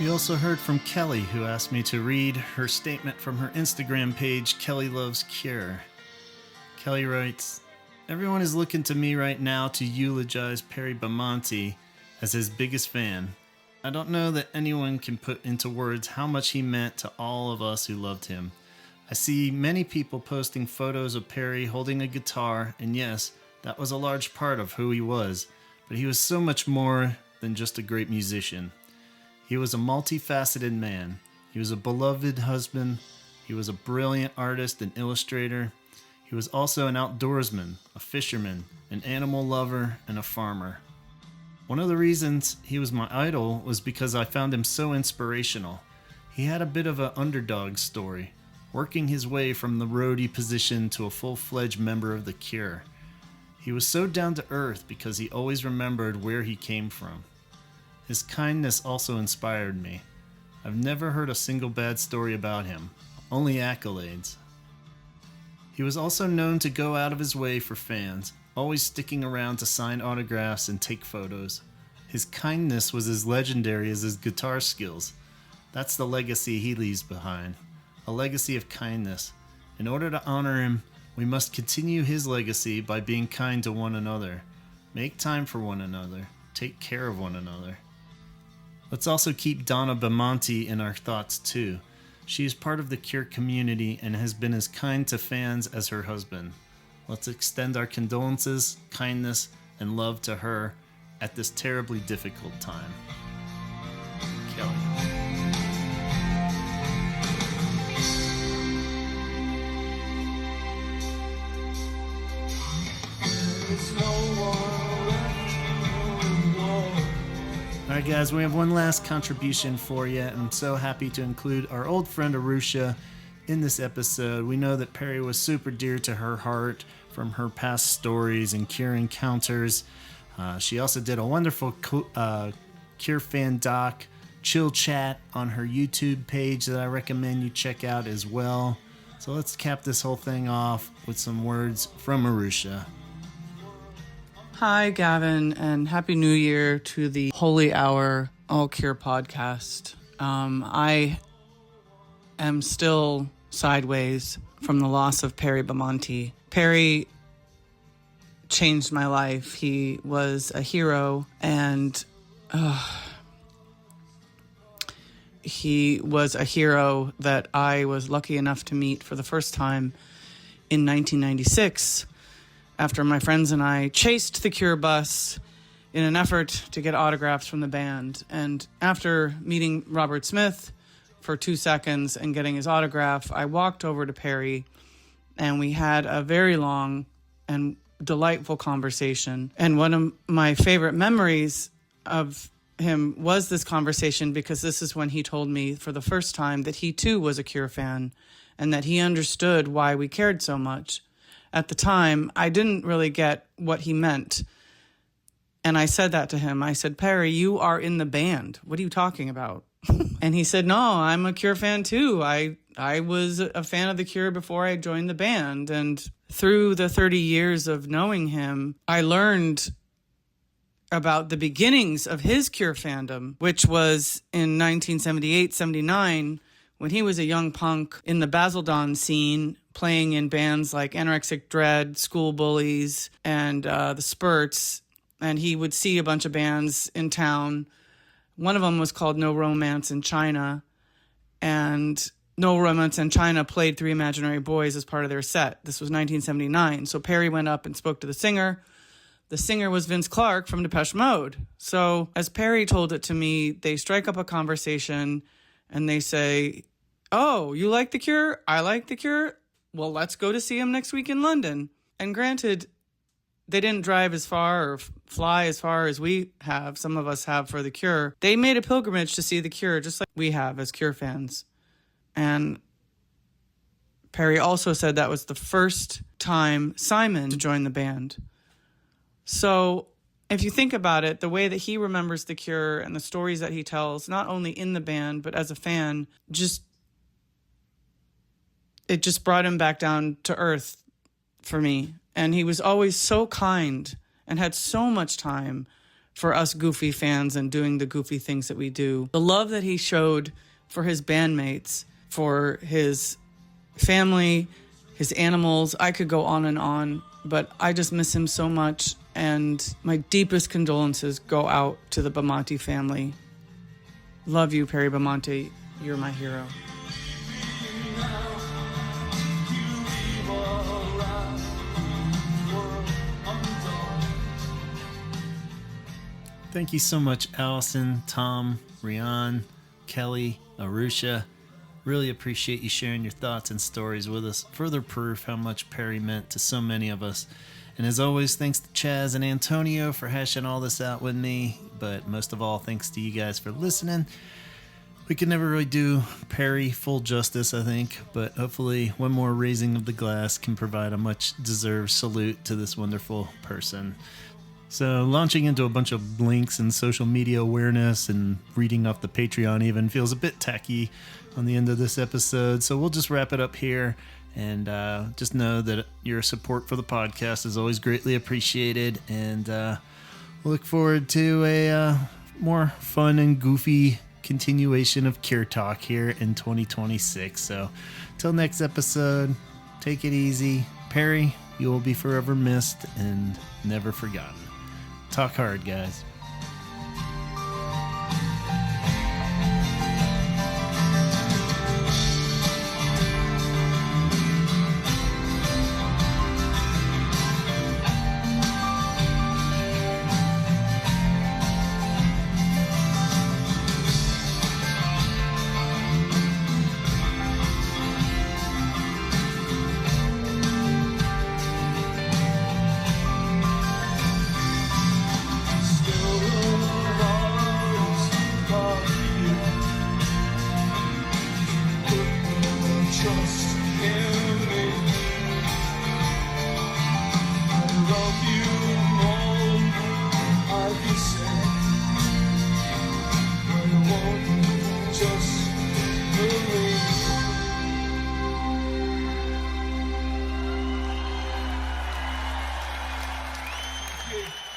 We also heard from Kelly, who asked me to read her statement from her Instagram page, Kelly Loves Cure. Kelly writes, "Everyone is looking to me right now to eulogize Perry Bamonte as his biggest fan. I don't know that anyone can put into words how much he meant to all of us who loved him. I see many people posting photos of Perry holding a guitar, and yes, that was a large part of who he was, but he was so much more than just a great musician. He was a multifaceted man. He was a beloved husband. He was a brilliant artist and illustrator. He was also an outdoorsman, a fisherman, an animal lover, and a farmer. One of the reasons he was my idol was because I found him so inspirational. He had a bit of an underdog story, working his way from the roadie position to a full-fledged member of The Cure. He was so down to earth because he always remembered where he came from. His kindness also inspired me. I've never heard a single bad story about him, only accolades. He was also known to go out of his way for fans, always sticking around to sign autographs and take photos. His kindness was as legendary as his guitar skills. That's the legacy he leaves behind, a legacy of kindness. In order to honor him, we must continue his legacy by being kind to one another. Make time for one another. Take care of one another. Let's also keep Donna Bamonte in our thoughts too. She is part of the Cure community and has been as kind to fans as her husband. Let's extend our condolences, kindness, and love to her at this terribly difficult time. Kelly. All right, guys, we have one last contribution for you, and I'm so happy to include our old friend Arusha in this episode. We know that Perry was super dear to her heart from her past stories and Cure encounters. She also did a wonderful Cure fan doc, Chill Chat, on her YouTube page that I recommend you check out as well. So let's cap this whole thing off with some words from Arusha.
Hi, Gavin, and Happy New Year to the Holy Hour All Cure podcast. I am still sideways from the loss of Perry Bamonte. Perry changed my life. He was a hero, and he was a hero that I was lucky enough to meet for the first time in 1996. After my friends and I chased the Cure bus in an effort to get autographs from the band. And after meeting Robert Smith for 2 seconds and getting his autograph, I walked over to Perry and we had a very long and delightful conversation. And one of my favorite memories of him was this conversation, because this is when he told me for the first time that he too was a Cure fan and that he understood why we cared so much. At the time, I didn't really get what he meant. And I said that to him. I said, Perry, you are in the band. What are you talking about? And he said, no, I'm a Cure fan too. I was a fan of the Cure before I joined the band. And through the 30 years of knowing him, I learned about the beginnings of his Cure fandom, which was in 1978, 79, when he was a young punk in the Basildon scene, playing in bands like Anorexic Dread, School Bullies, and the Spurts. And he would see a bunch of bands in town. One of them was called No Romance in China. And No Romance in China played Three Imaginary Boys as part of their set. This was 1979. So Perry went up and spoke to the singer. The singer was Vince Clarke from Depeche Mode. So as Perry told it to me, they strike up a conversation and they say, oh, you like The Cure? I like The Cure? Well, let's go to see him next week in London. And granted, they didn't drive as far or fly as far as we have, some of us have, for The Cure. They made a pilgrimage to see The Cure, just like we have as Cure fans. And Perry also said that was the first time Simon to join the band. So if you think about it, the way that he remembers The Cure and the stories that he tells, not only in the band, but as a fan, it just brought him back down to earth for me. And he was always so kind and had so much time for us goofy fans and doing the goofy things that we do. The love that he showed for his bandmates, for his family, his animals, I could go on, but I just miss him so much. And my deepest condolences go out to the Bamonte family. Love you, Perry Bamonte. You're my hero.
Thank you so much, Allison, Tom, Rian, Kelly, Arusha. Really appreciate you sharing your thoughts and stories with us. Further proof how much Perry meant to so many of us. And as always, thanks to Chaz and Antonio for hashing all this out with me. But most of all, thanks to you guys for listening. We could never really do Perry full justice, I think. But hopefully one more raising of the glass can provide a much-deserved salute to this wonderful person. So launching into a bunch of links and social media awareness and reading off the Patreon even feels a bit tacky on the end of this episode. So we'll just wrap it up here. And just know that your support for the podcast is always greatly appreciated. And we'll look forward to a more fun and goofy continuation of Cure Talk here in 2026. So till next episode, take it easy. Perry, you will be forever missed and never forgotten. Talk hard, guys.
you.